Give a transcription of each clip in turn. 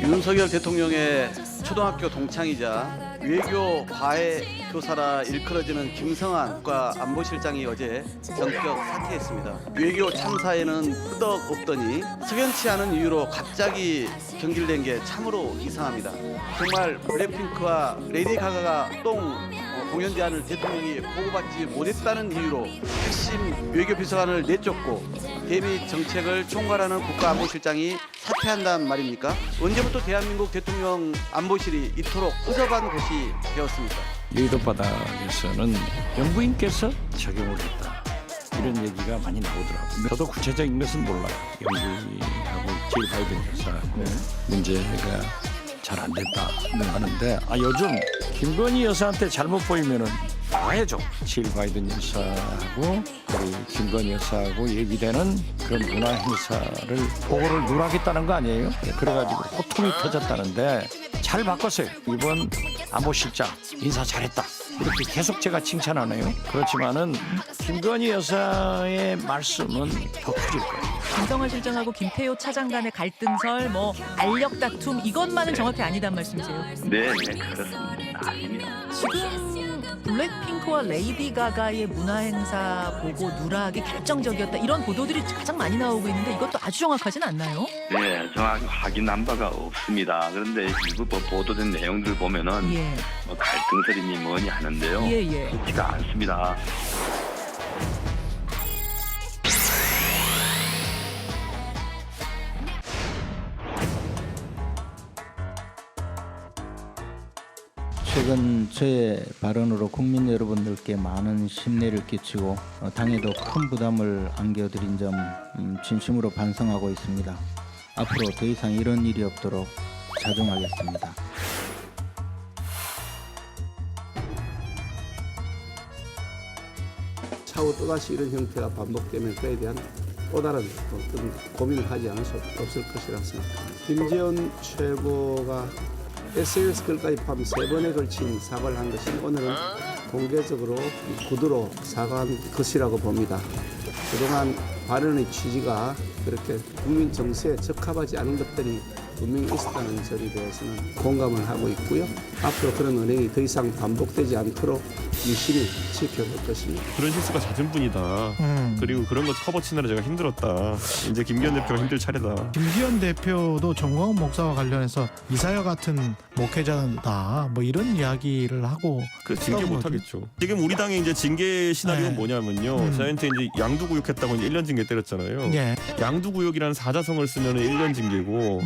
윤석열 대통령의 초등학교 동창이자 외교 과외 교사라 일컬어지는 김성한 국가안보실장이 어제 전격 사퇴했습니다. 외교 참사에는 끄덕 없더니 석연치 않은 이유로 갑자기 경질된 게 참으로 이상합니다. 정말 블랙핑크와 레이디 가가가 공연 제안을 대통령이 보고받지 못했다는 이유로 핵심 외교비서관을 내쫓고 대미 정책을 총괄하는 국가안보실장이 사퇴한다는 말입니까? 언제부터 대한민국 대통령 안보실이 이토록 허접한 곳이 되었습니까? 여의도 바닥에서는 영부인께서 적용을 했다. 이런 얘기가 많이 나오더라고요. 저도 구체적인 것은 몰라요. 영부인하고 질 바이든 여사하고 문제가 잘 안 됐다 하는데 요즘 김건희 여사한테 잘못 보이면은 나와야죠. 질 바이든 여사하고 우리 김건희 여사하고 얘기되는 그런 문화 행사를 보고를 누락했다는 거 아니에요? 그래가지고 호통이 터졌다는데 잘 바꿨어요. 이번 안보실장 인사 잘했다. 이렇게 계속 제가 칭찬하네요. 그렇지만은 김건희 여사의 말씀은 더 커질 거예요. 김성환 실장하고 김태효 차장 간의 갈등설, 알력 다툼 이것만은 정확히 아니단 말씀이세요? 네, 그렇습니다. 아닙니다. 지금 블랙핑크와 레이디 가가의 문화 행사 보고 누락이 결정적이었다 이런 보도들이 가장 많이 나오고 있는데 이것도 아주 정확하진 않나요? 네, 정확히 확인한 바가 없습니다. 그런데 일부 보도된 내용들 보면은 예. 갈등설이니 뭐니 하는데요. 예. 그렇지가 않습니다. 최근 저의 발언으로 국민 여러분들께 많은 심려를 끼치고 당에도 큰 부담을 안겨드린 점 진심으로 반성하고 있습니다. 앞으로 더 이상 이런 일이 없도록 자중하겠습니다. 차후 또다시 이런 형태가 반복되면 그에 대한 또 다른 어떤 고민을 하지 않을 수 없을 것이라 생각합니다. 김재원 최고가 SNS 글까지 포함 3번에 걸친 사과를 한 것이 오늘은 공개적으로 구두로 사과한 것이라고 봅니다. 그동안 발언의 취지가 그렇게 국민 정서에 적합하지 않은 것들이 분명히 있었다는 점에 대해서는 공감을 하고 있고요. 앞으로 그런 은행이 더 이상 반복되지 않도록 유심히 지켜볼 것입니다. 그런 실수가 잦은 뿐이다. 그리고 그런 것 커버치느라 제가 힘들었다. 이제 김기현 대표가 힘들 차례다. 김기현 대표도 정광훈 목사와 관련해서 이사야 같은 목회자다 이런 이야기를 하고 그 징계 못 하겠죠. 지금 우리 당의 이제 징계 시나리오는 뭐냐면요. 저한테 이제 양두구역했다고 이제 1년 징계 때렸잖아요. 예. 양두구역이라는 사자성어를 쓰면 1년 징계고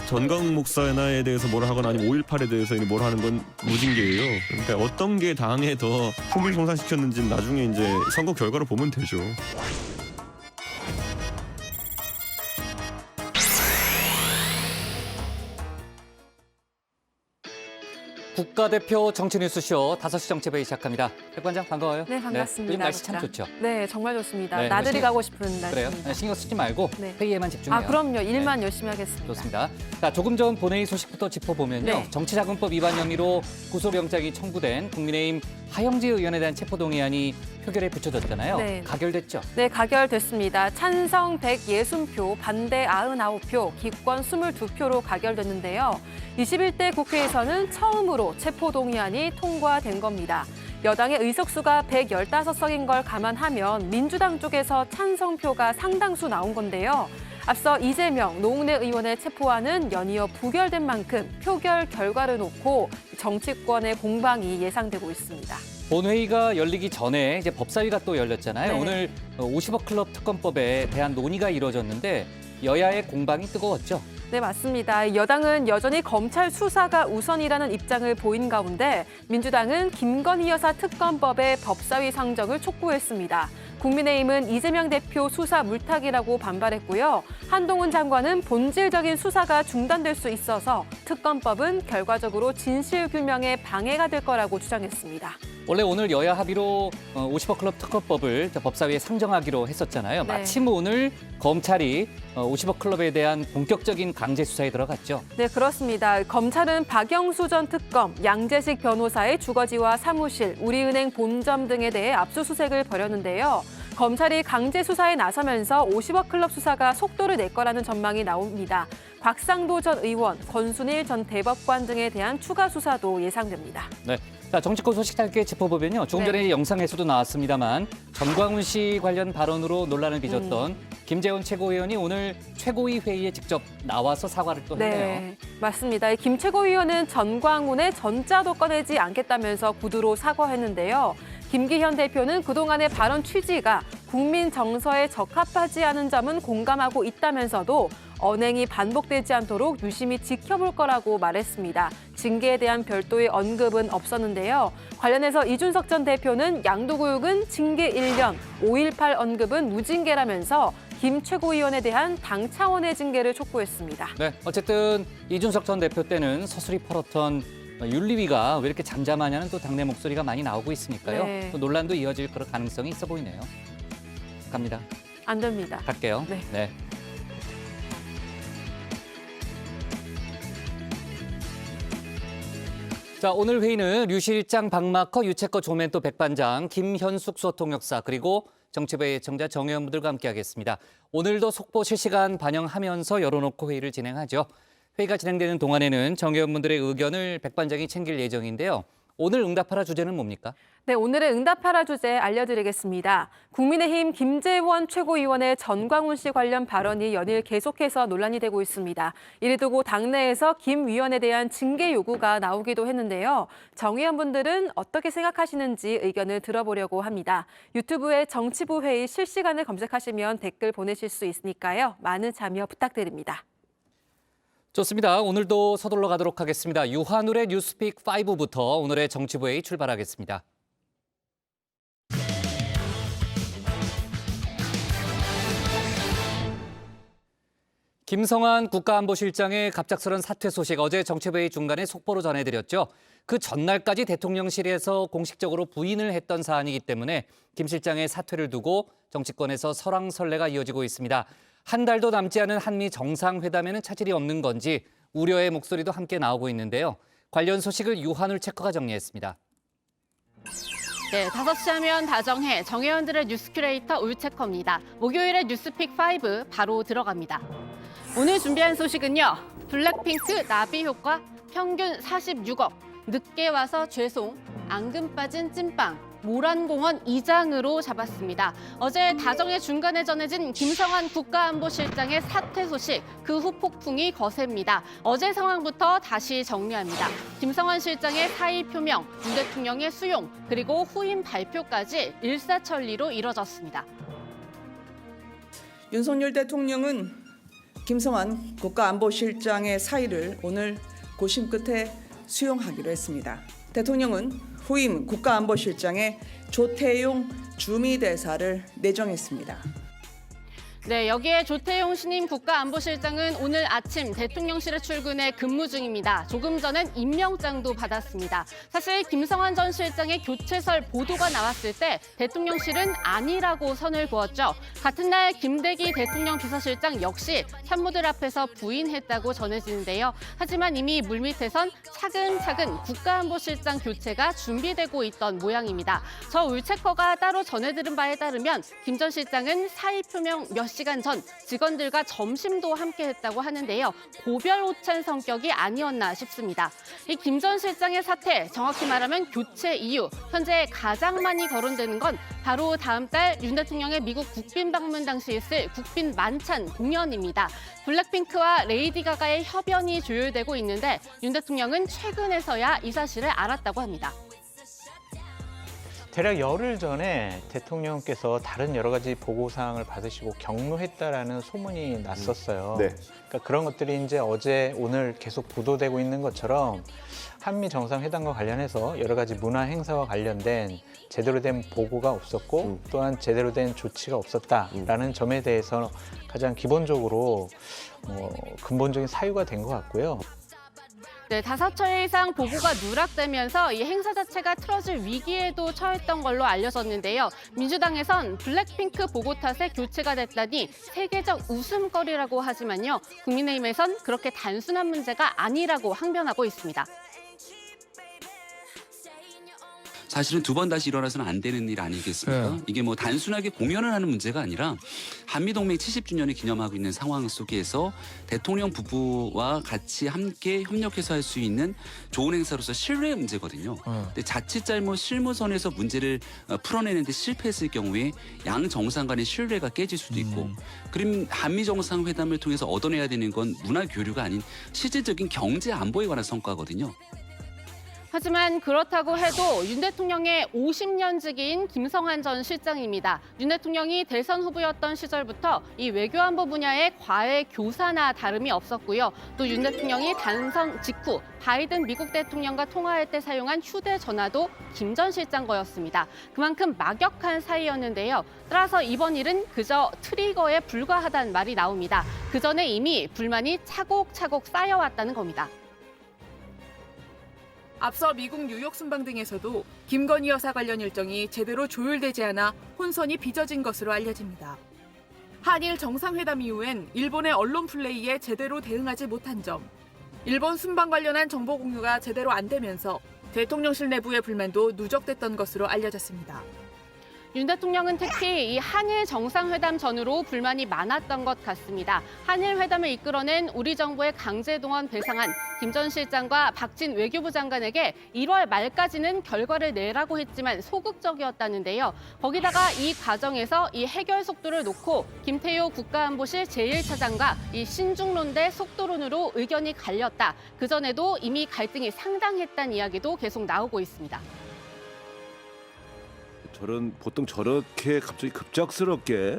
전광훈 목사에 대해서 뭐라 하거나 아니면 5.18에 대해서 뭐라 하는 건 무징계예요. 그러니까 어떤 게 당에 더 품위를 손상시켰는지는 나중에 이제 선거 결과로 보면 되죠. 국가대표 정치뉴스쇼 5시 정치회의 시작합니다. 백반장 반가워요. 네, 반갑습니다. 요즘 날씨 참 좋죠. 네, 정말 좋습니다. 네, 나들이 열심히. 가고 싶은 날씨입니다. 그래요? 신경 쓰지 말고 네. 회의에만 집중해요. 그럼요. 일만 열심히 하겠습니다. 좋습니다. 자, 조금 전 본회의 소식부터 짚어보면요. 네. 정치자금법 위반 혐의로 구속영장이 청구된 국민의힘 하영재 의원에 대한 체포동의안이 표결에 붙여졌잖아요. 네. 가결됐죠? 네, 가결됐습니다. 찬성 160표, 반대 99표, 기권 22표로 가결됐는데요. 21대 국회에서는 처음으로 체포동의안이 통과된 겁니다. 여당의 의석수가 115석인 걸 감안하면 민주당 쪽에서 찬성표가 상당수 나온 건데요. 앞서 이재명, 노웅래 의원의 체포안은 연이어 부결된 만큼 표결 결과를 놓고 정치권의 공방이 예상되고 있습니다. 본회의가 열리기 전에 이제 법사위가 또 열렸잖아요. 네. 오늘 50억 클럽 특검법에 대한 논의가 이루어졌는데 여야의 공방이 뜨거웠죠. 네, 맞습니다. 여당은 여전히 검찰 수사가 우선이라는 입장을 보인 가운데 민주당은 김건희 여사 특검법의 법사위 상정을 촉구했습니다. 국민의힘은 이재명 대표 수사 물타기라고 반발했고요. 한동훈 장관은 본질적인 수사가 중단될 수 있어서 특검법은 결과적으로 진실규명에 방해가 될 거라고 주장했습니다. 원래 오늘 여야 합의로 50억 클럽 특검법을 법사위에 상정하기로 했었잖아요. 네. 마침 오늘 검찰이 50억 클럽에 대한 본격적인 강제 수사에 들어갔죠. 네, 그렇습니다. 검찰은 박영수 전 특검, 양재식 변호사의 주거지와 사무실, 우리은행 본점 등에 대해 압수수색을 벌였는데요. 검찰이 강제 수사에 나서면서 50억 클럽 수사가 속도를 낼 거라는 전망이 나옵니다. 곽상도 전 의원, 권순일 전 대법관 등에 대한 추가 수사도 예상됩니다. 네. 자, 정치권 소식 짧게 짚어보면요. 조금 전에 영상에서도 나왔습니다만 전광훈 씨 관련 발언으로 논란을 빚었던 김재원 최고위원이 오늘 최고위 회의에 직접 나와서 사과를 또 했네요. 네, 맞습니다. 김 최고위원은 전광훈의 전자도 꺼내지 않겠다면서 구두로 사과했는데요. 김기현 대표는 그동안의 발언 취지가 국민 정서에 적합하지 않은 점은 공감하고 있다면서도 언행이 반복되지 않도록 유심히 지켜볼 거라고 말했습니다. 징계에 대한 별도의 언급은 없었는데요. 관련해서 이준석 전 대표는 양도구역은 징계 1년, 5.18 언급은 무징계라면서 김 최고위원에 대한 당 차원의 징계를 촉구했습니다. 네, 어쨌든 이준석 전 대표 때는 서술이 펄었던 윤리위가 왜 이렇게 잠잠하냐는 또 당내 목소리가 많이 나오고 있으니까요. 네. 또 논란도 이어질 그런 가능성이 있어 보이네요. 갑니다. 안 됩니다. 갈게요. 네. 자, 오늘 회의는 류 실장, 박마커, 유채커 조멘토 백반장, 김현숙 수어통역사 그리고 정치부의 애청자 정의원분들과 함께하겠습니다. 오늘도 속보 실시간 반영하면서 열어놓고 회의를 진행하죠. 회의가 진행되는 동안에는 정의원분들의 의견을 백반장이 챙길 예정인데요. 오늘 응답하라 주제는 뭡니까? 네, 오늘의 응답하라 주제 알려드리겠습니다. 국민의힘 김재원 최고위원의 전광훈 씨 관련 발언이 연일 계속해서 논란이 되고 있습니다. 이를 두고 당내에서 김 위원에 대한 징계 요구가 나오기도 했는데요. 정 의원분들은 어떻게 생각하시는지 의견을 들어보려고 합니다. 유튜브에 정치부 회의 실시간을 검색하시면 댓글 보내실 수 있으니까요. 많은 참여 부탁드립니다. 좋습니다. 오늘도 서둘러 가도록 하겠습니다. 유한울의 뉴스픽 5부터 오늘의 정치부회의 출발하겠습니다. 김성한 국가안보실장의 갑작스런 사퇴 소식 어제 정치부회의 중간에 속보로 전해드렸죠. 그 전날까지 대통령실에서 공식적으로 부인을 했던 사안이기 때문에 김 실장의 사퇴를 두고 정치권에서 설왕설래가 이어지고 있습니다. 한 달도 남지 않은 한미 정상회담에는 차질이 없는 건지 우려의 목소리도 함께 나오고 있는데요. 관련 소식을 유한울 체커가 정리했습니다. 네, 5시 하면 다정해 정의원들의 뉴스 큐레이터 울체커입니다. 목요일의 뉴스픽 5 바로 들어갑니다. 오늘 준비한 소식은요. 블랙핑크 나비 효과 평균 46억, 늦게 와서 죄송, 앙금 빠진 찐빵, 모란공원 이장으로 잡았습니다. 어제 다정의 중간에 전해진 김성한 국가안보실장의 사퇴 소식, 그 후 폭풍이 거셉니다. 어제 상황부터 다시 정리합니다. 김성한 실장의 사의 표명, 윤 대통령의 수용, 그리고 후임 발표까지 일사천리로 이뤄졌습니다. 윤석열 대통령은 김성한 국가안보실장의 사의를 오늘 고심 끝에 수용하기로 했습니다. 대통령은 후임 국가안보실장에 조태용 주미대사를 내정했습니다. 네, 여기에 조태용 신임 국가안보실장은 오늘 아침 대통령실에 출근해 근무 중입니다. 조금 전엔 임명장도 받았습니다. 사실 김성한 전 실장의 교체설 보도가 나왔을 때 대통령실은 아니라고 선을 그었죠. 같은 날 김대기 대통령 비서실장 역시 참모들 앞에서 부인했다고 전해지는데요. 하지만 이미 물밑에선 차근차근 국가안보실장 교체가 준비되고 있던 모양입니다. 저 울체커가 따로 전해들은 바에 따르면 김 전 실장은 사의 표명 몇 시간 전 직원들과 점심도 함께 했다고 하는데요. 고별 오찬 성격이 아니었나 싶습니다. 이 김 전 실장의 사퇴, 정확히 말하면 교체 이유, 현재 가장 많이 거론되는 건 바로 다음 달 윤 대통령의 미국 국빈 방문 당시 있을 국빈 만찬 공연입니다. 블랙핑크와 레이디 가가의 협연이 조율되고 있는데 윤 대통령은 최근에서야 이 사실을 알았다고 합니다. 대략 열흘 전에 대통령께서 다른 여러 가지 보고사항을 받으시고 격노했다라는 소문이 났었어요. 네. 그러니까 그런 것들이 이제 어제 오늘 계속 보도되고 있는 것처럼 한미 정상회담과 관련해서 여러 가지 문화 행사와 관련된 제대로 된 보고가 없었고 또한 제대로 된 조치가 없었다라는 점에 대해서 가장 기본적으로 근본적인 사유가 된 것 같고요. 네, 5차례 이상 보고가 누락되면서 이 행사 자체가 틀어질 위기에도 처했던 걸로 알려졌는데요. 민주당에선 블랙핑크 보고 탓에 교체가 됐다니 세계적 웃음거리라고 하지만요. 국민의힘에선 그렇게 단순한 문제가 아니라고 항변하고 있습니다. 사실은 두 번 다시 일어나서는 안 되는 일 아니겠습니까? 이게 뭐 단순하게 공연을 하는 문제가 아니라 한미동맹 70주년을 기념하고 있는 상황 속에서 대통령 부부와 같이 함께 협력해서 할 수 있는 좋은 행사로서 신뢰의 문제거든요. 근데 자칫 잘못 실무선에서 문제를 풀어내는데 실패했을 경우에 양 정상 간의 신뢰가 깨질 수도 있고 그럼 한미 정상회담을 통해서 얻어내야 되는 건 문화 교류가 아닌 실질적인 경제 안보에 관한 성과거든요. 하지만 그렇다고 해도 윤 대통령의 50년지기인 김성한 전 실장입니다. 윤 대통령이 대선 후보였던 시절부터 이 외교안보 분야의 과외 교사나 다름이 없었고요. 또 윤 대통령이 당선 직후 바이든 미국 대통령과 통화할 때 사용한 휴대전화도 김 전 실장 거였습니다. 그만큼 막역한 사이였는데요. 따라서 이번 일은 그저 트리거에 불과하다는 말이 나옵니다. 그 전에 이미 불만이 차곡차곡 쌓여왔다는 겁니다. 앞서 미국 뉴욕 순방 등에서도 김건희 여사 관련 일정이 제대로 조율되지 않아 혼선이 빚어진 것으로 알려집니다. 한일 정상회담 이후엔 일본의 언론 플레이에 제대로 대응하지 못한 점, 일본 순방 관련한 정보 공유가 제대로 안 되면서 대통령실 내부의 불만도 누적됐던 것으로 알려졌습니다. 윤 대통령은 특히 이 한일 정상회담 전후로 불만이 많았던 것 같습니다. 한일 회담을 이끌어낸 우리 정부의 강제동원 배상안 김 전 실장과 박진 외교부 장관에게 1월 말까지는 결과를 내라고 했지만 소극적이었다는데요. 거기다가 이 과정에서 이 해결 속도를 놓고 김태효 국가안보실 제1차장과 이 신중론대 속도론으로 의견이 갈렸다. 그전에도 이미 갈등이 상당했다는 이야기도 계속 나오고 있습니다. 보통 저렇게 갑자기 급작스럽게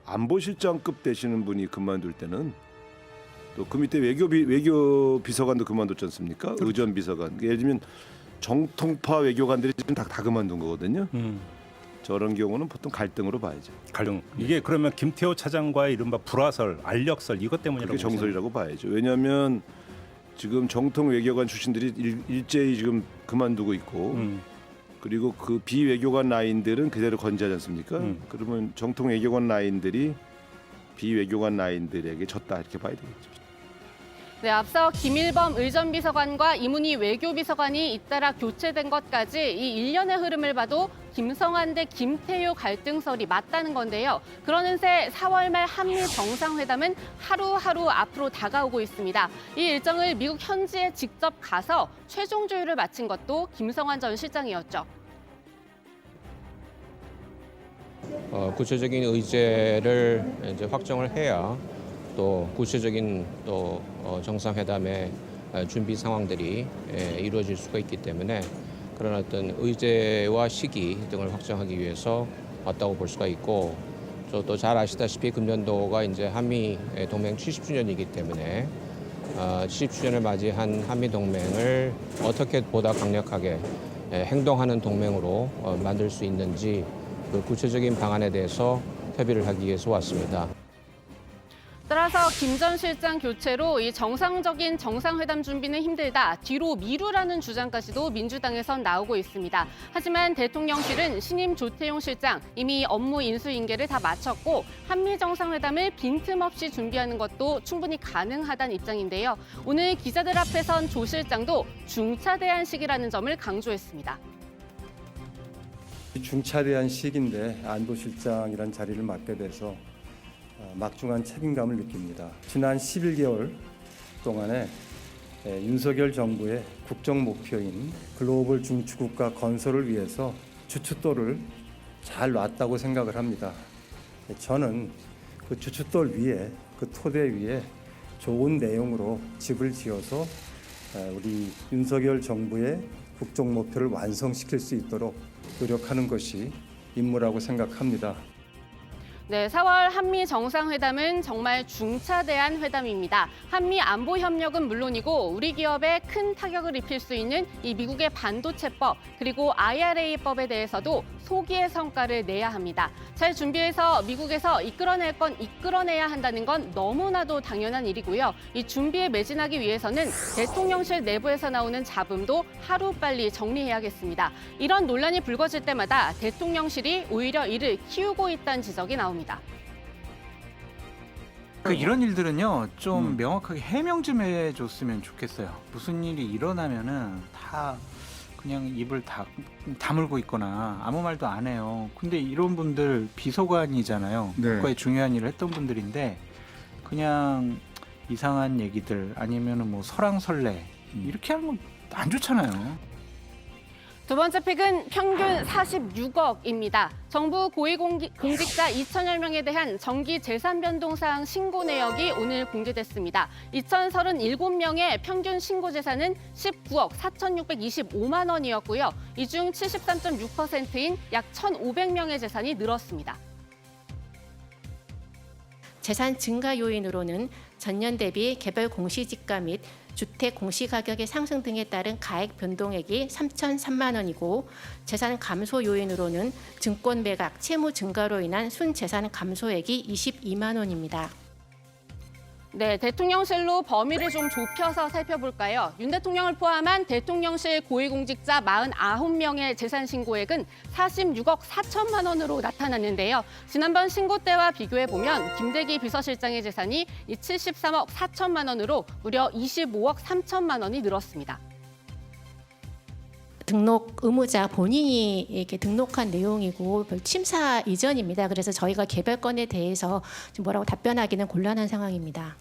안보실장급 되시는 분이 그만둘 때는 또 그 밑에 외교 비서관도 그만뒀지 않습니까? 의전 비서관. 예를 들면 정통파 외교관들이 지금 다 그만둔 거거든요. 저런 경우는 보통 갈등으로 봐야죠. 갈등. 이게 그러면 김태호 차장과의 이른바 불화설, 알력설 이것 때문이라고 그게 정설이라고 봐야죠. 왜냐하면 지금 정통 외교관 출신들이 일제히 지금 그만두고 있고 그리고 그 비외교관 라인들은 그대로 건재하지 않습니까? 그러면 정통 외교관 라인들이 비외교관 라인들에게 졌다 이렇게 봐야 되겠죠. 네, 앞서 김일범 의전비서관과 이문희 외교비서관이 잇따라 교체된 것까지 이 일련의 흐름을 봐도 김성한 대 김태효 갈등설이 맞다는 건데요. 그러는 새 4월 말 한미 정상회담은 하루하루 앞으로 다가오고 있습니다. 이 일정을 미국 현지에 직접 가서 최종 조율을 마친 것도 김성한 전 실장이었죠. 구체적인 의제를 이제 확정을 해야 또 구체적인 또 정상회담의 준비 상황들이 이루어질 수가 있기 때문에 그런 어떤 의제와 시기 등을 확정하기 위해서 왔다고 볼 수가 있고 또 잘 아시다시피 금년도가 이제 한미 동맹 70주년이기 때문에 70주년을 맞이한 한미 동맹을 어떻게 보다 강력하게 행동하는 동맹으로 만들 수 있는지 그 구체적인 방안에 대해서 협의를 하기 위해서 왔습니다. 따라서 김 전 실장 교체로 이 정상적인 정상회담 준비는 힘들다, 뒤로 미루라는 주장까지도 민주당에선 나오고 있습니다. 하지만 대통령실은 신임 조태용 실장 이미 업무 인수인계를 다 마쳤고 한미 정상회담을 빈틈없이 준비하는 것도 충분히 가능하다는 입장인데요. 오늘 기자들 앞에 선 조 실장도 중차대한 시기라는 점을 강조했습니다. 중차대한 시기인데 안보실장이라는 자리를 맡게 돼서 막중한 책임감을 느낍니다. 지난 11개월 동안에 윤석열 정부의 국정 목표인 글로벌 중추국가 건설을 위해서 주춧돌을 잘 놨다고 생각을 합니다. 저는 그 주춧돌 위에, 그 토대 위에 좋은 내용으로 집을 지어서 우리 윤석열 정부의 국정 목표를 완성시킬 수 있도록 노력하는 것이 임무라고 생각합니다. 네, 4월 한미 정상회담은 정말 중차대한 회담입니다. 한미 안보 협력은 물론이고 우리 기업에 큰 타격을 입힐 수 있는 이 미국의 반도체법 그리고 IRA법에 대해서도 소기의 성과를 내야 합니다. 잘 준비해서 미국에서 이끌어낼 건 이끌어내야 한다는 건 너무나도 당연한 일이고요. 이 준비에 매진하기 위해서는 대통령실 내부에서 나오는 잡음도 하루빨리 정리해야겠습니다. 이런 논란이 불거질 때마다 대통령실이 오히려 이를 키우고 있다는 지적이 나옵니다. 이런 일들은요 좀 명확하게 해명 좀 해줬으면 좋겠어요. 무슨 일이 일어나면은 다 그냥 입을 다물고 있거나 아무 말도 안 해요. 근데 이런 분들 비서관이잖아요. 네. 국가의 중요한 일을 했던 분들인데 그냥 이상한 얘기들 아니면은 뭐 설왕설래 이렇게 하는 건 안 좋잖아요. 두 번째 픽은 평균 46억입니다. 정부 고위공직자 2천여 명에 대한 정기 재산 변동 사항 신고 내역이 오늘 공개됐습니다. 2,037명의 평균 신고 재산은 19억 4,625만 원이었고요. 이 중 73.6%인 약 1,500명의 재산이 늘었습니다. 재산 증가 요인으로는 전년 대비 개별 공시지가 및 주택 공시가격의 상승 등에 따른 가액 변동액이 3,003만 원이고 재산 감소 요인으로는 증권 매각, 채무 증가로 인한 순재산 감소액이 22만 원입니다. 네, 대통령실로 범위를 좀 좁혀서 살펴볼까요? 윤 대통령을 포함한 대통령실 고위공직자 49명의 재산 신고액은 46억 4천만 원으로 나타났는데요. 지난번 신고 때와 비교해보면 김대기 비서실장의 재산이 73억 4천만 원으로 무려 25억 3천만 원이 늘었습니다. 등록 의무자 본인이 이렇게 등록한 내용이고 심사 이전입니다. 그래서 저희가 개별 건에 대해서 좀 뭐라고 답변하기는 곤란한 상황입니다.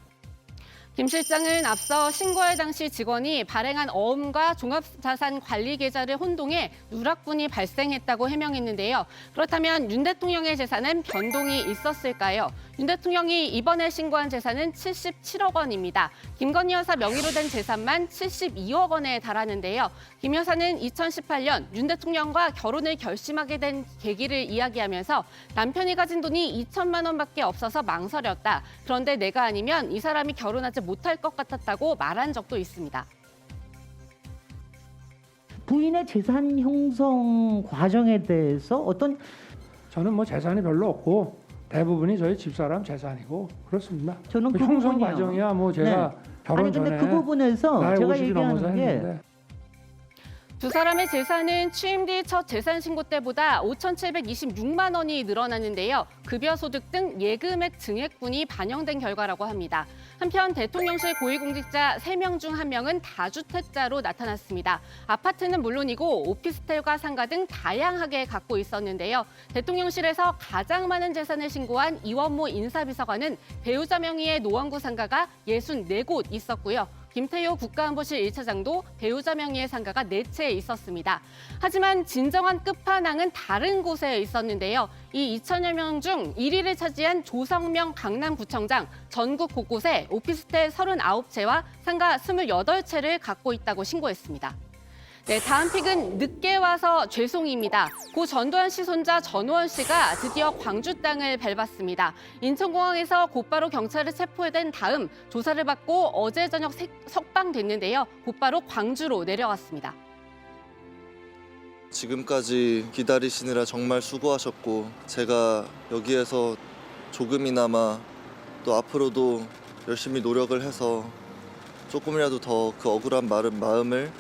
김 실장은 앞서 신고할 당시 직원이 발행한 어음과 종합자산 관리 계좌를 혼동해 누락분이 발생했다고 해명했는데요. 그렇다면 윤 대통령의 재산은 변동이 있었을까요? 윤 대통령이 이번에 신고한 재산은 77억 원입니다. 김건희 여사 명의로 된 재산만 72억 원에 달하는데요. 김 여사는 2018년 윤 대통령과 결혼을 결심하게 된 계기를 이야기하면서 남편이 가진 돈이 2천만 원밖에 없어서 망설였다. 그런데 내가 아니면 이 사람이 결혼하지 못할 것 같았다고 말한 적도 있습니다. 부인의 재산 형성 과정에 대해서 어떤 저는 뭐 재산이 별로 없고 대부분이 저희 집사람 재산이고 그렇습니다. 저는 그 형성 부분이요. 과정이야 뭐 제가 네. 결혼 아니 근데 전에 그 부분에서 나이 제가 50이 넘어서 얘기하는 게 했는데 두 사람의 재산은 취임 뒤 첫 재산 신고 때보다 5,726만 원이 늘어났는데요. 급여 소득 등 예금액 증액분이 반영된 결과라고 합니다. 한편 대통령실 고위공직자 3명 중 1명은 다주택자로 나타났습니다. 아파트는 물론이고 오피스텔과 상가 등 다양하게 갖고 있었는데요. 대통령실에서 가장 많은 재산을 신고한 이원모 인사비서관은 배우자 명의의 노원구 상가가 64곳 있었고요. 김태효 국가안보실 1차장도 배우자 명의의 상가가 4채 있었습니다. 하지만 진정한 끝판왕은 다른 곳에 있었는데요. 이 2천여 명 중 1위를 차지한 조성명 강남구청장, 전국 곳곳에 오피스텔 39채와 상가 28채를 갖고 있다고 신고했습니다. 네, 다음 픽은 늦게 와서 죄송입니다. 고 전두환 씨 손자 전우원 씨가 드디어 광주 땅을 밟았습니다. 인천공항에서 곧바로 경찰에 체포된 다음 조사를 받고 어제 저녁 석방됐는데요. 곧바로 광주로 내려왔습니다. 지금까지 기다리시느라 정말 수고하셨고 제가 여기에서 조금이나마 또 앞으로도 열심히 노력을 해서 조금이라도 더 그 억울한 마음을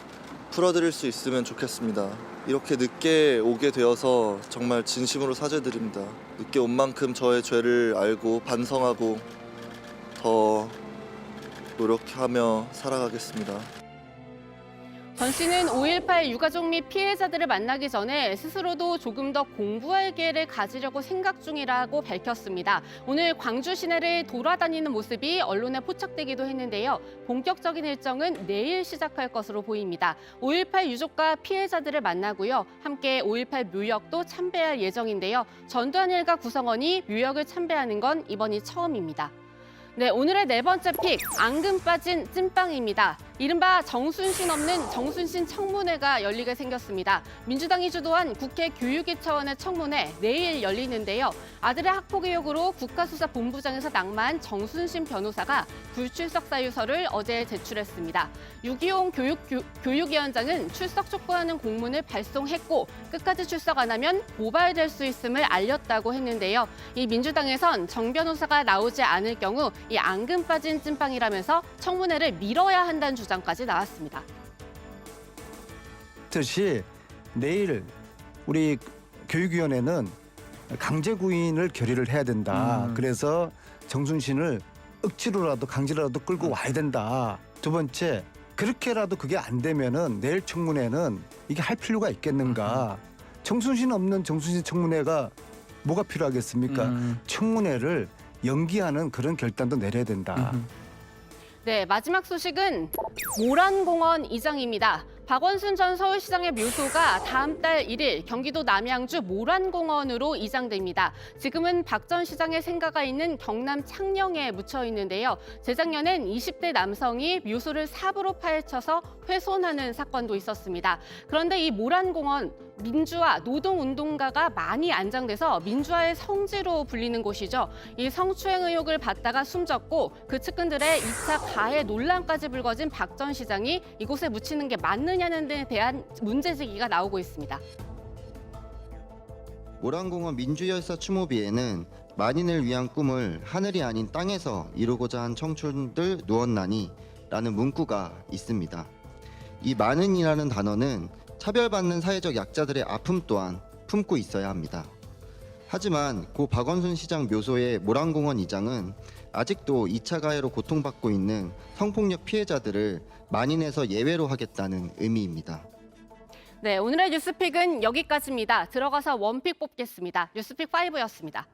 풀어드릴 수 있으면 좋겠습니다. 이렇게 늦게 오게 되어서 정말 진심으로 사죄드립니다. 늦게 온 만큼 저의 죄를 알고 반성하고 더 노력하며 살아가겠습니다. 전 씨는 5.18 유가족 및 피해자들을 만나기 전에 스스로도 조금 더 공부할 기회를 가지려고 생각 중이라고 밝혔습니다. 오늘 광주 시내를 돌아다니는 모습이 언론에 포착되기도 했는데요. 본격적인 일정은 내일 시작할 것으로 보입니다. 5.18 유족과 피해자들을 만나고요. 함께 5.18 묘역도 참배할 예정인데요. 전두환 일가 구성원이 묘역을 참배하는 건 이번이 처음입니다. 네, 오늘의 네 번째 픽, 앙금 빠진 찐빵입니다. 이른바 정순신 없는 정순신 청문회가 열리게 생겼습니다. 민주당이 주도한 국회 교육위 차원의 청문회 내일 열리는데요. 아들의 학폭 의혹으로 국가수사본부장에서 낙마한 정순신 변호사가 불출석 사유서를 어제 제출했습니다. 유기용 교육위원장은 출석 촉구하는 공문을 발송했고 끝까지 출석 안 하면 고발될 수 있음을 알렸다고 했는데요. 이 민주당에선 정 변호사가 나오지 않을 경우 이 앙금 빠진 찐빵이라면서 청문회를 미뤄야 한다는 주장까지 나왔습니다. 뜻이 내일 우리 교육위원회는 강제 구인을 결의를 해야 된다. 그래서 정순신을 억지로라도 강제로라도 끌고 와야 된다. 두 번째, 그렇게라도 그게 안 되면은 내일 청문회는 이게 할 필요가 있겠는가? 정순신 없는 정순신 청문회가 뭐가 필요하겠습니까? 청문회를 연기하는 그런 결단도 내려야 된다. 네, 마지막 소식은 모란공원 이장입니다. 박원순 전 서울시장의 묘소가 다음 달 1일 경기도 남양주 모란공원으로 이장됩니다. 지금은 박 전 시장의 생가가 있는 경남 창녕에 묻혀 있는데요. 재작년엔 20대 남성이 묘소를 삽으로 파헤쳐서 훼손하는 사건도 있었습니다. 그런데 이 모란공원, 민주화, 노동운동가가 많이 안장돼서 민주화의 성지로 불리는 곳이죠. 이 성추행 의혹을 받다가 숨졌고 그 측근들의 2차 가해 논란까지 불거진 박 전 시장이 이곳에 묻히는 게 맞느냐는 데 대한 문제제기가 나오고 있습니다. 모란공원 민주열사 추모비에는 만인을 위한 꿈을 하늘이 아닌 땅에서 이루고자 한 청춘들 누웠나니 라는 문구가 있습니다. 이 만인이라는 단어는 차별받는 사회적 약자들의 아픔 또한 품고 있어야 합니다. 하지만 고 박원순 시장 묘소의 모란공원 이장은 아직도 2차 가해로 고통받고 있는 성폭력 피해자들을 만인에서 예외로 하겠다는 의미입니다. 네, 오늘의 뉴스픽은 여기까지입니다. 들어가서 원픽 뽑겠습니다. 뉴스픽 5였습니다.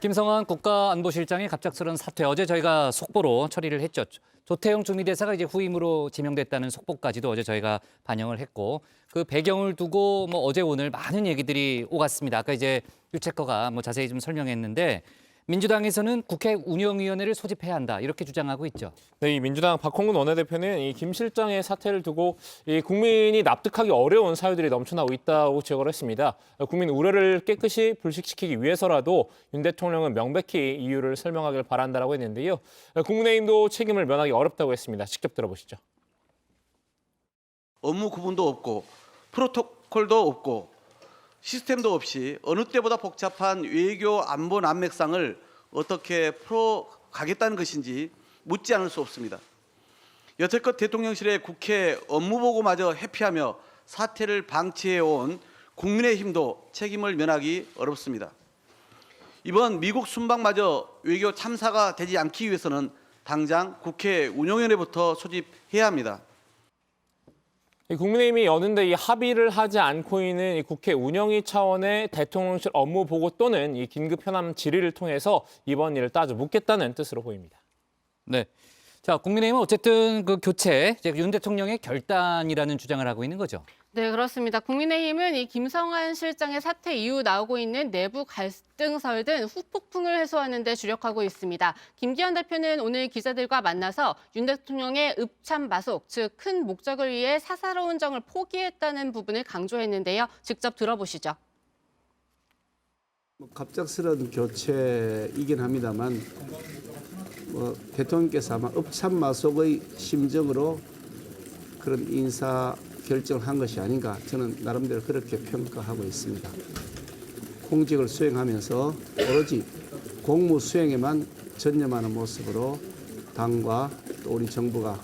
김성환 국가안보실장의 갑작스러운 사퇴, 어제 저희가 속보로 처리를 했죠. 조태용 총리대사가 이제 후임으로 지명됐다는 속보까지도 어제 저희가 반영을 했고, 그 배경을 두고 어제 오늘 많은 얘기들이 오갔습니다. 아까 이제 유채커가 자세히 좀 설명했는데, 민주당에서는 국회 운영위원회를 소집해야 한다 이렇게 주장하고 있죠. 네, 이 민주당 박홍근 원내대표는 이 김 실장의 사퇴를 두고 이 국민이 납득하기 어려운 사유들이 넘쳐나고 있다고 지적을 했습니다. 국민 우려를 깨끗이 불식시키기 위해서라도 윤 대통령은 명백히 이유를 설명하길 바란다라고 했는데요. 국민의힘도 책임을 면하기 어렵다고 했습니다. 직접 들어보시죠. 업무 구분도 없고 프로토콜도 없고 시스템도 없이 어느 때보다 복잡한 외교 안보 난맥상을 어떻게 풀어가겠다는 것인지 묻지 않을 수 없습니다. 여태껏 대통령실의 국회 업무보고마저 회피하며 사태를 방치해온 국민의힘도 책임을 면하기 어렵습니다. 이번 미국 순방마저 외교 참사가 되지 않기 위해서는 당장 국회 운영위원회부터 소집해야 합니다. 국민의힘이 여는데 이 합의를 하지 않고 있는 이 국회 운영위 차원의 대통령실 업무 보고 또는 이 긴급 현안 질의를 통해서 이번 일을 따져 묻겠다는 뜻으로 보입니다. 네. 자, 국민의힘은 어쨌든 그 교체, 윤 대통령의 결단이라는 주장을 하고 있는 거죠. 네, 그렇습니다. 국민의힘은 이 김성환 실장의 사퇴 이후 나오고 있는 내부 갈등설 등 후폭풍을 해소하는 데 주력하고 있습니다. 김기현 대표는 오늘 기자들과 만나서 윤 대통령의 읍참 마속, 즉 큰 목적을 위해 사사로운 정을 포기했다는 부분을 강조했는데요. 직접 들어보시죠. 갑작스러운 교체이긴 합니다만 대통령께서 아마 읍참마속의 심정으로 그런 인사 결정을 한 것이 아닌가, 저는 나름대로 그렇게 평가하고 있습니다. 공직을 수행하면서 오로지 공무 수행에만 전념하는 모습으로 당과 또 우리 정부가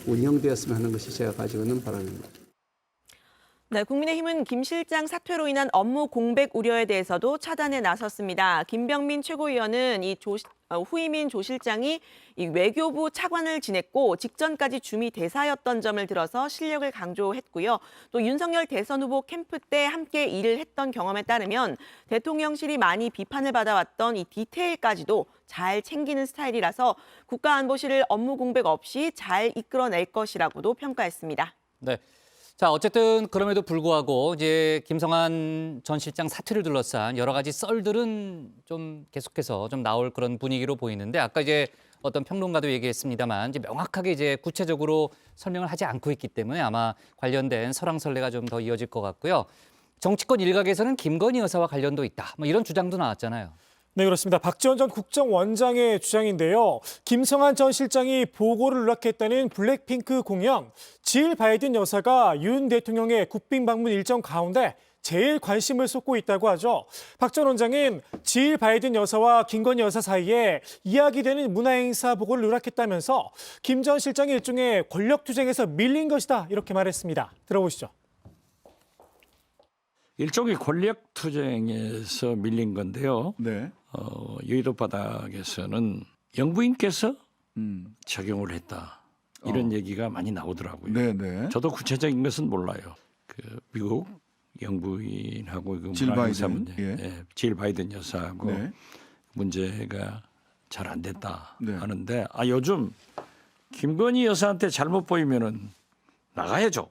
운영되었으면 하는 것이 제가 가지고 있는 바람입니다. 네, 국민의힘은 김 실장 사퇴로 인한 업무 공백 우려에 대해서도 차단에 나섰습니다. 김병민 최고위원은 후임인 조 실장이 이 외교부 차관을 지냈고 직전까지 주미 대사였던 점을 들어서 실력을 강조했고요. 또 윤석열 대선 후보 캠프 때 함께 일을 했던 경험에 따르면 대통령실이 많이 비판을 받아왔던 이 디테일까지도 잘 챙기는 스타일이라서 국가안보실을 업무 공백 없이 잘 이끌어낼 것이라고도 평가했습니다. 네. 자, 어쨌든 그럼에도 불구하고 이제 김성환 전 실장 사퇴를 둘러싼 여러 가지 썰들은 좀 계속해서 좀 나올 그런 분위기로 보이는데, 아까 이제 어떤 평론가도 얘기했습니다만 이제 명확하게 이제 구체적으로 설명을 하지 않고 있기 때문에 아마 관련된 설왕설래가 좀 더 이어질 것 같고요. 정치권 일각에서는 김건희 여사와 관련도 있다, 이런 주장도 나왔잖아요. 네, 그렇습니다. 박지원 전 국정원장의 주장인데요. 김성환 전 실장이 보고를 누락했다는 블랙핑크 공약, 질 바이든 여사가 윤 대통령의 국빈 방문 일정 가운데 제일 관심을 쏟고 있다고 하죠. 박 전 원장은 질 바이든 여사와 김건희 여사 사이에 이야기되는 문화행사 보고를 누락했다면서 김 전 실장이 일종의 권력투쟁에서 밀린 것이다, 이렇게 말했습니다. 들어보시죠. 일종의 권력투쟁에서 밀린 건데요. 네. 여의도 바닥에서는 영부인께서 적용을 했다. 이런 얘기가 많이 나오더라고요. 네네. 저도 구체적인 것은 몰라요. 그 미국 영부인하고 그 질 문화행사 바이든, 문제, 예. 질 바이든 여사하고 네. 문제가 잘 안 됐다 네. 하는데 요즘 김건희 여사한테 잘못 보이면은 나가야죠.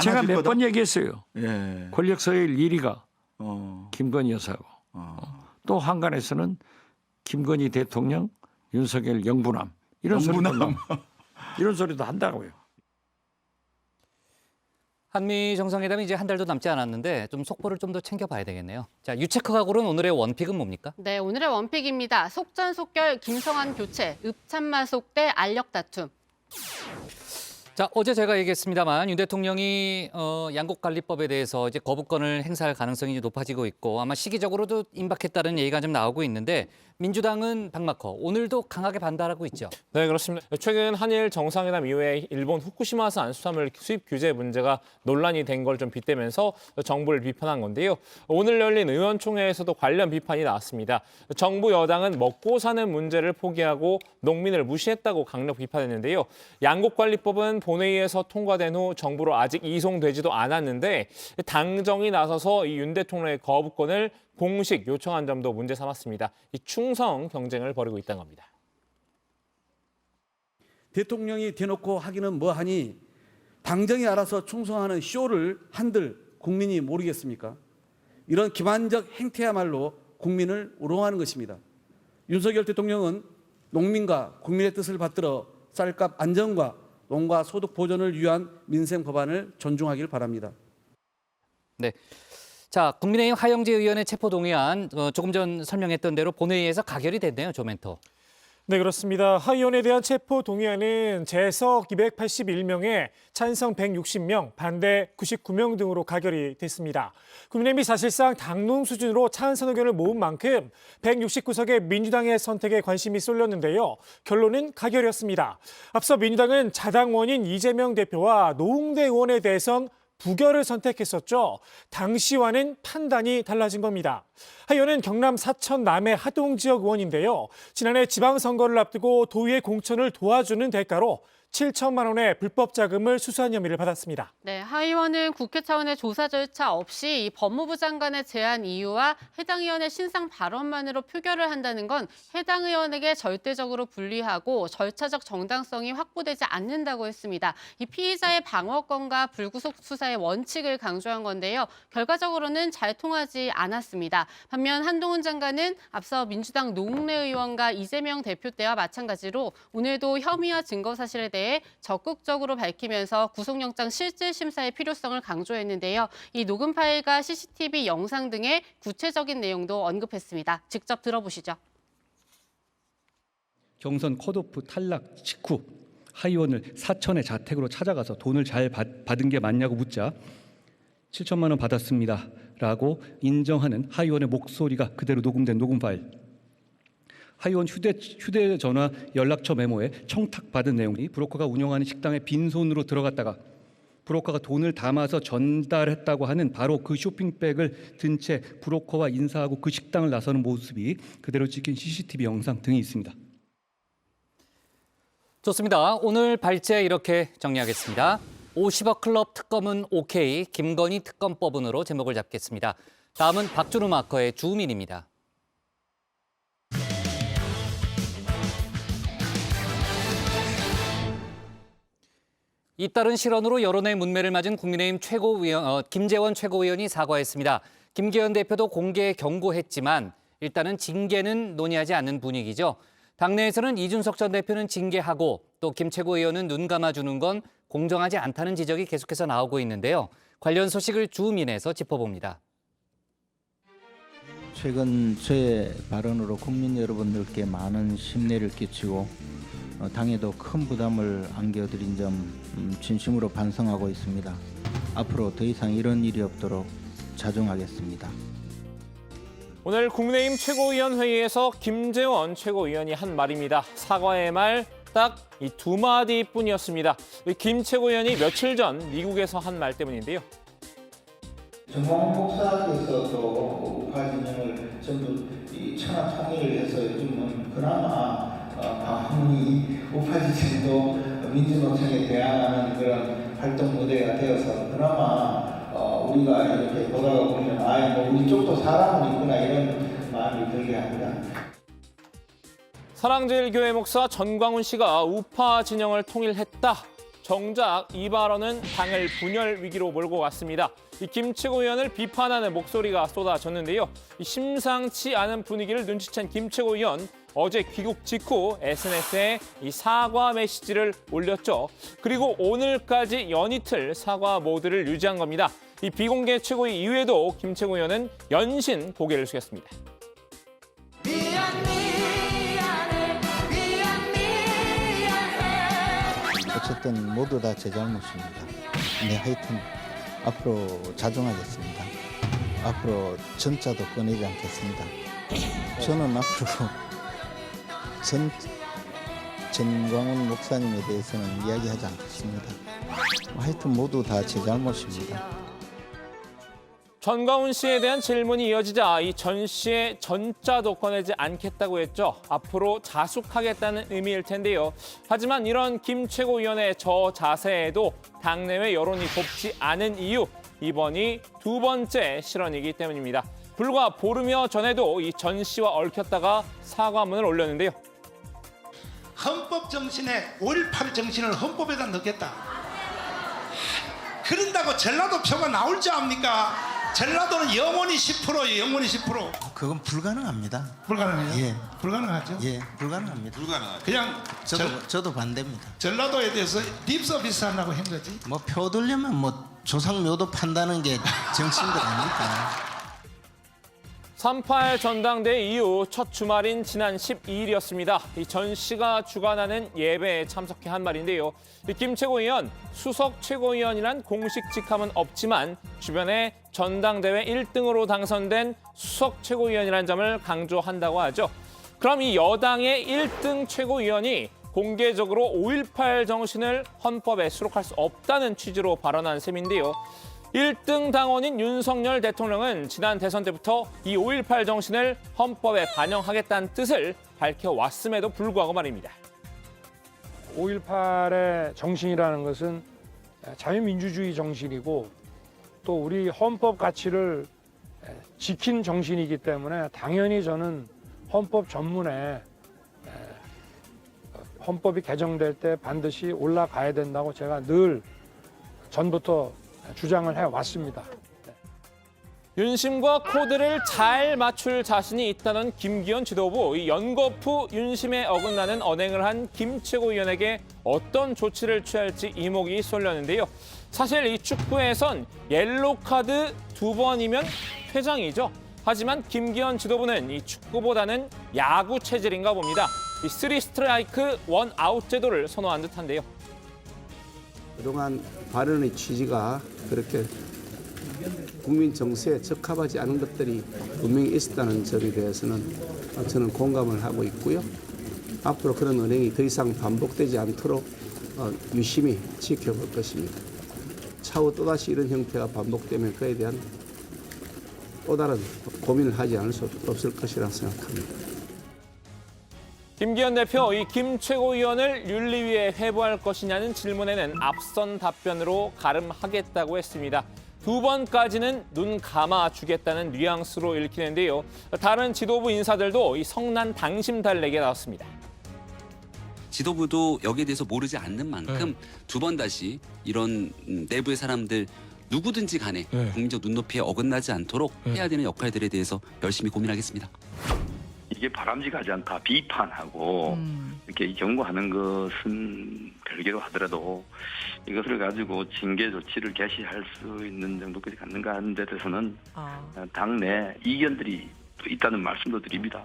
제가 많아질 몇 거다? 번 얘기했어요. 예. 권력 서열 1위가 어. 김건희 여사고 또 한간에서는 김건희 대통령, 윤석열 영부남 이런 영부남. 이런 소리도 한다고요. 한미 정상회담이 이제 한 달도 남지 않았는데 좀 속보를 좀 더 챙겨봐야 되겠네요. 자, 유체크가 고른 오늘의 원픽은 뭡니까? 네, 오늘의 원픽입니다. 속전속결 김성한 교체, 읍참마속 대 알력 다툼. 자, 어제 제가 얘기했습니다만 윤 대통령이 양곡관리법에 대해서 이제 거부권을 행사할 가능성이 높아지고 있고 아마 시기적으로도 임박했다는 얘기가 좀 나오고 있는데 민주당은 박마커 오늘도 강하게 반발하고 있죠. 네, 그렇습니다. 최근 한일 정상회담 이후에 일본 후쿠시마산 수산물 수입 규제 문제가 논란이 된 걸 좀 빗대면서 정부를 비판한 건데요. 오늘 열린 의원총회에서도 관련 비판이 나왔습니다. 정부 여당은 먹고 사는 문제를 포기하고 농민을 무시했다고 강력 비판했는데요. 양곡관리법은 본회의에서 통과된 후 정부로 아직 이송되지도 않았는데 당정이 나서서 이 윤 대통령의 거부권을 공식 요청한 점도 문제 삼았습니다. 이 충성 경쟁을 벌이고 있다는 겁니다. 대통령이 대놓고 하기는 뭐하니 당정이 알아서 충성하는 쇼를 한들 국민이 모르겠습니까? 이런 기만적 행태야말로 국민을 우롱하는 것입니다. 윤석열 대통령은 농민과 국민의 뜻을 받들어 쌀값 안정과 농가 소득 보전을 위한 민생 법안을 존중하길 바랍니다. 네. 자, 국민의힘 하영재 의원의 체포동의안 조금 전 설명했던 대로 본회의에서 가결이 됐네요, 조멘토. 네, 그렇습니다. 하 의원에 대한 체포 동의안은 재석 281명에 찬성 160명, 반대 99명 등으로 가결이 됐습니다. 국민의힘이 사실상 당론 수준으로 찬성 의견을 모은 만큼 169석의 민주당의 선택에 관심이 쏠렸는데요. 결론은 가결이었습니다. 앞서 민주당은 자당원인 이재명 대표와 노웅래 의원에 대해선 부결을 선택했었죠. 당시와는 판단이 달라진 겁니다. 하 의원은 경남 사천 남해 하동 지역 의원인데요. 지난해 지방선거를 앞두고 도의회 공천을 도와주는 대가로 7천만 원의 불법 자금을 수수한 혐의를 받았습니다. 네, 하 의원은 국회 차원의 조사 절차 없이 이 법무부 장관의 제안 이유와 해당 의원의 신상 발언만으로 표결을 한다는 건 해당 의원에게 절대적으로 불리하고 절차적 정당성이 확보되지 않는다고 했습니다. 이 피의자의 방어권과 불구속 수사의 원칙을 강조한 건데요. 결과적으로는 잘 통하지 않았습니다. 반면 한동훈 장관은 앞서 민주당 노웅래 의원과 이재명 대표 때와 마찬가지로 오늘도 혐의와 증거 사실에 대해 적극적으로 밝히면서 구속영장 실질 심사의 필요성을 강조했는데요. 이 녹음 파일과 CCTV 영상 등의 구체적인 내용도 언급했습니다. 직접 들어보시죠. 경선 컷오프 탈락 직후 하 의원을 사천의 자택으로 찾아가서 돈을 잘 받은 게 맞냐고 묻자 7천만 원 받았습니다 라고 인정하는 하 의원의 목소리가 그대로 녹음된 녹음 파일, 하 의원 휴대전화 연락처 메모에 청탁받은 내용이 브로커가 운영하는 식당에 빈손으로 들어갔다가 브로커가 돈을 담아서 전달했다고 하는 바로 그 쇼핑백을 든 채 브로커와 인사하고 그 식당을 나서는 모습이 그대로 찍힌 CCTV 영상 등이 있습니다. 좋습니다. 오늘 발제 이렇게 정리하겠습니다. 50억 클럽 특검은 오케이, 김건희 특검법은으로 제목을 잡겠습니다. 다음은 박준우 마커의 주민입니다. 잇따른 실언으로 여론의 문매를 맞은 국민의힘 김재원 최고위원이 사과했습니다. 김기현 대표도 공개에 경고했지만 일단은 징계는 논의하지 않는 분위기죠. 당내에서는 이준석 전 대표는 징계하고 또 김 최고위원은 눈 감아주는 건 공정하지 않다는 지적이 계속해서 나오고 있는데요. 관련 소식을 주민에서 짚어봅니다. 최근 저의 발언으로 국민 여러분들께 많은 심려를 끼치고 당에도 큰 부담을 안겨드린 점 진심으로 반성하고 있습니다. 앞으로 더 이상 이런 일이 없도록 자중하겠습니다. 오늘 국민의힘 최고위원 회의에서 김재원 최고위원이 한 말입니다. 사과의 말 딱 이 두 마디뿐이었습니다. 김 최고위원이 며칠 전 미국에서 한 말 때문인데요. 정광훈 목사께서도 우파 진영을 전부 천하 통일을 해서 요즘은 그나마 아무리 우파 진영도 민주노총에 대항하는 그런 활동 무대가 되어서 그나마 우리가 이렇게 보다가 보면 뭐 우리 쪽도 사람은 있구나 이런 마음이 들게 합니다. 사랑제일교회 목사 전광훈 씨가 우파 진영을 통일했다. 정작 이 발언은 당을 분열 위기로 몰고 왔습니다. 이 김치고 의원을 비판하는 목소리가 쏟아졌는데요. 이 심상치 않은 분위기를 눈치챈 김치고 의원, 어제 귀국 직후 SNS에 이 사과 메시지를 올렸죠. 그리고 오늘까지 연이틀 사과 모드를 유지한 겁니다. 이 비공개 최고위 이후에도 김치고 의원은 연신 고개를 숙였습니다. 어쨌든 모두 다 제 잘못입니다. 네, 하여튼 앞으로 자중하겠습니다. 앞으로 전자도 꺼내지 않겠습니다. 저는 앞으로 전광훈 목사님에 대해서는 이야기하지 않겠습니다. 하여튼 모두 다 제 잘못입니다. 전광훈 씨에 대한 질문이 이어지자 이 전 씨의 전자도 꺼내지 않겠다고 했죠. 앞으로 자숙하겠다는 의미일 텐데요. 하지만 이런 김 최고위원의 저 자세에도 당내외 여론이 곱지 않은 이유, 이번이 두 번째 실언이기 때문입니다. 불과 보름여 전에도 이 전 씨와 얽혔다가 사과문을 올렸는데요. 헌법 정신에 5.18 정신을 헌법에다 넣겠다. 그런다고 전라도 표가 나올 줄 압니까? 전라도는 영원히 10%예요. 영원히 10%. 그건 불가능합니다. 불가능해요? 예. 불가능하죠? 예, 불가능합니다. 그냥 저도 반대입니다. 전라도에 대해서 립서비스 하려고 한 거지. 뭐 표들려면 뭐 조상묘도 판다는 게 정치인들 아닙니까? 3.8 전당대회 이후 첫 주말인 지난 12일이었습니다. 이 전 씨가 주관하는 예배에 참석해 한 말인데요. 김 최고위원, 수석 최고위원이란 공식 직함은 없지만 주변에 전당대회 1등으로 당선된 수석 최고위원이라는 점을 강조한다고 하죠. 그럼 이 여당의 1등 최고위원이 공개적으로 5.18 정신을 헌법에 수록할 수 없다는 취지로 발언한 셈인데요. 1등 당원인 윤석열 대통령은 지난 대선 때부터 이 5.18 정신을 헌법에 반영하겠다는 뜻을 밝혀왔음에도 불구하고 말입니다. 5.18의 정신이라는 것은 자유민주주의 정신이고 또 우리 헌법 가치를 지킨 정신이기 때문에 당연히 저는 헌법 전문에 헌법이 개정될 때 반드시 올라가야 된다고 제가 늘 전부터 주장을 해왔습니다. 윤심과 코드를 잘 맞출 자신이 있다는 김기현 지도부, 이 연거푸 윤심에 어긋나는 언행을 한 김 최고위원에게 어떤 조치를 취할지 이목이 쏠렸는데요. 사실 이 축구에선 옐로 카드 2번이면 퇴장이죠. 하지만 김기현 지도부는 이 축구보다는 야구 체질인가 봅니다. 이 3스트라이크 1아웃 제도를 선호한 듯한데요. 그동안 발언의 취지가 그렇게 국민 정서에 적합하지 않은 것들이 분명히 있었다는 점에 대해서는 저는 공감을 하고 있고요. 앞으로 그런 언행이 더 이상 반복되지 않도록 유심히 지켜볼 것입니다. 차후 또다시 이런 형태가 반복되면 그에 대한 또 다른 고민을 하지 않을 수 없을 것이라 생각합니다. 김기현 대표, 이 김 최고위원을 윤리위에 회부할 것이냐는 질문에는 앞선 답변으로 가름하겠다고 했습니다. 2번까지는 눈 감아주겠다는 뉘앙스로 읽히는데요. 다른 지도부 인사들도 이 성난 당심 달래기에 나왔습니다. 지도부도 여기에 대해서 모르지 않는 만큼 두 번 다시 이런 내부의 사람들 누구든지 간에 국민적 눈높이에 어긋나지 않도록 해야 되는 역할들에 대해서 열심히 고민하겠습니다. 이게 바람직하지 않다 비판하고 이렇게 경고하는 것은 별개로 하더라도 이것을 가지고 징계 조치를 개시할 수 있는 정도까지 갖는가 하는 데 대해서는 당내 이견들이 또 있다는 말씀도 드립니다.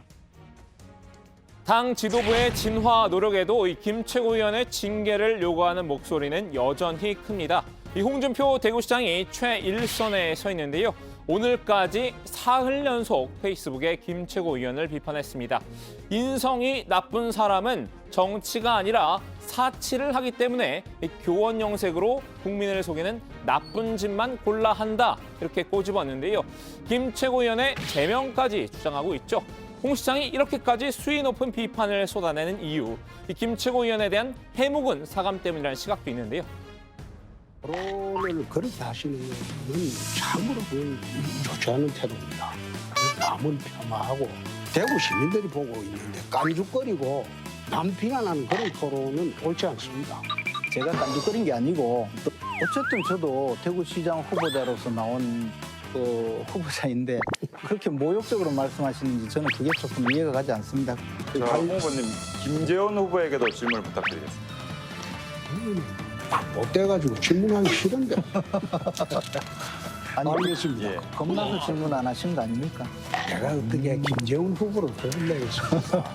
당 지도부의 진화 노력에도 이 김 최고위원의 징계를 요구하는 목소리는 여전히 큽니다. 이 홍준표 대구시장이 최일선에 서 있는데요. 오늘까지 사흘 연속 페이스북에 김 최고위원을 비판했습니다. 인성이 나쁜 사람은 정치가 아니라 사치를 하기 때문에 교원 영색으로 국민을 속이는 나쁜 짓만 골라 한다. 이렇게 꼬집었는데요. 김 최고위원의 제명까지 주장하고 있죠. 홍 시장이 이렇게까지 수위 높은 비판을 쏟아내는 이유, 이 김 최고위원에 대한 해묵은 사감 때문이라는 시각도 있는데요. 토론을 그렇게 하시는 건 참으로 좋지 않은 태도입니다. 남을 폄하하고 대구 시민들이 보고 있는데 깐죽거리고 남 비난하는 그런 토론은 옳지 않습니다. 제가 깐죽거린 게 아니고 어쨌든 저도 대구시장 후보자로서 나온 그 후보자인데 그렇게 모욕적으로 말씀하시는지 저는 그게 조금 이해가 가지 않습니다. 후보님, 김재원 후보에게도 질문을 부탁드리겠습니다. 못돼가지고 질문하기 싫은데. 아니, 알겠습니다. 겁나서 질문 안 하신 거 아닙니까? 내가 어떻게 김재원 후보를 돌려내겠습니까?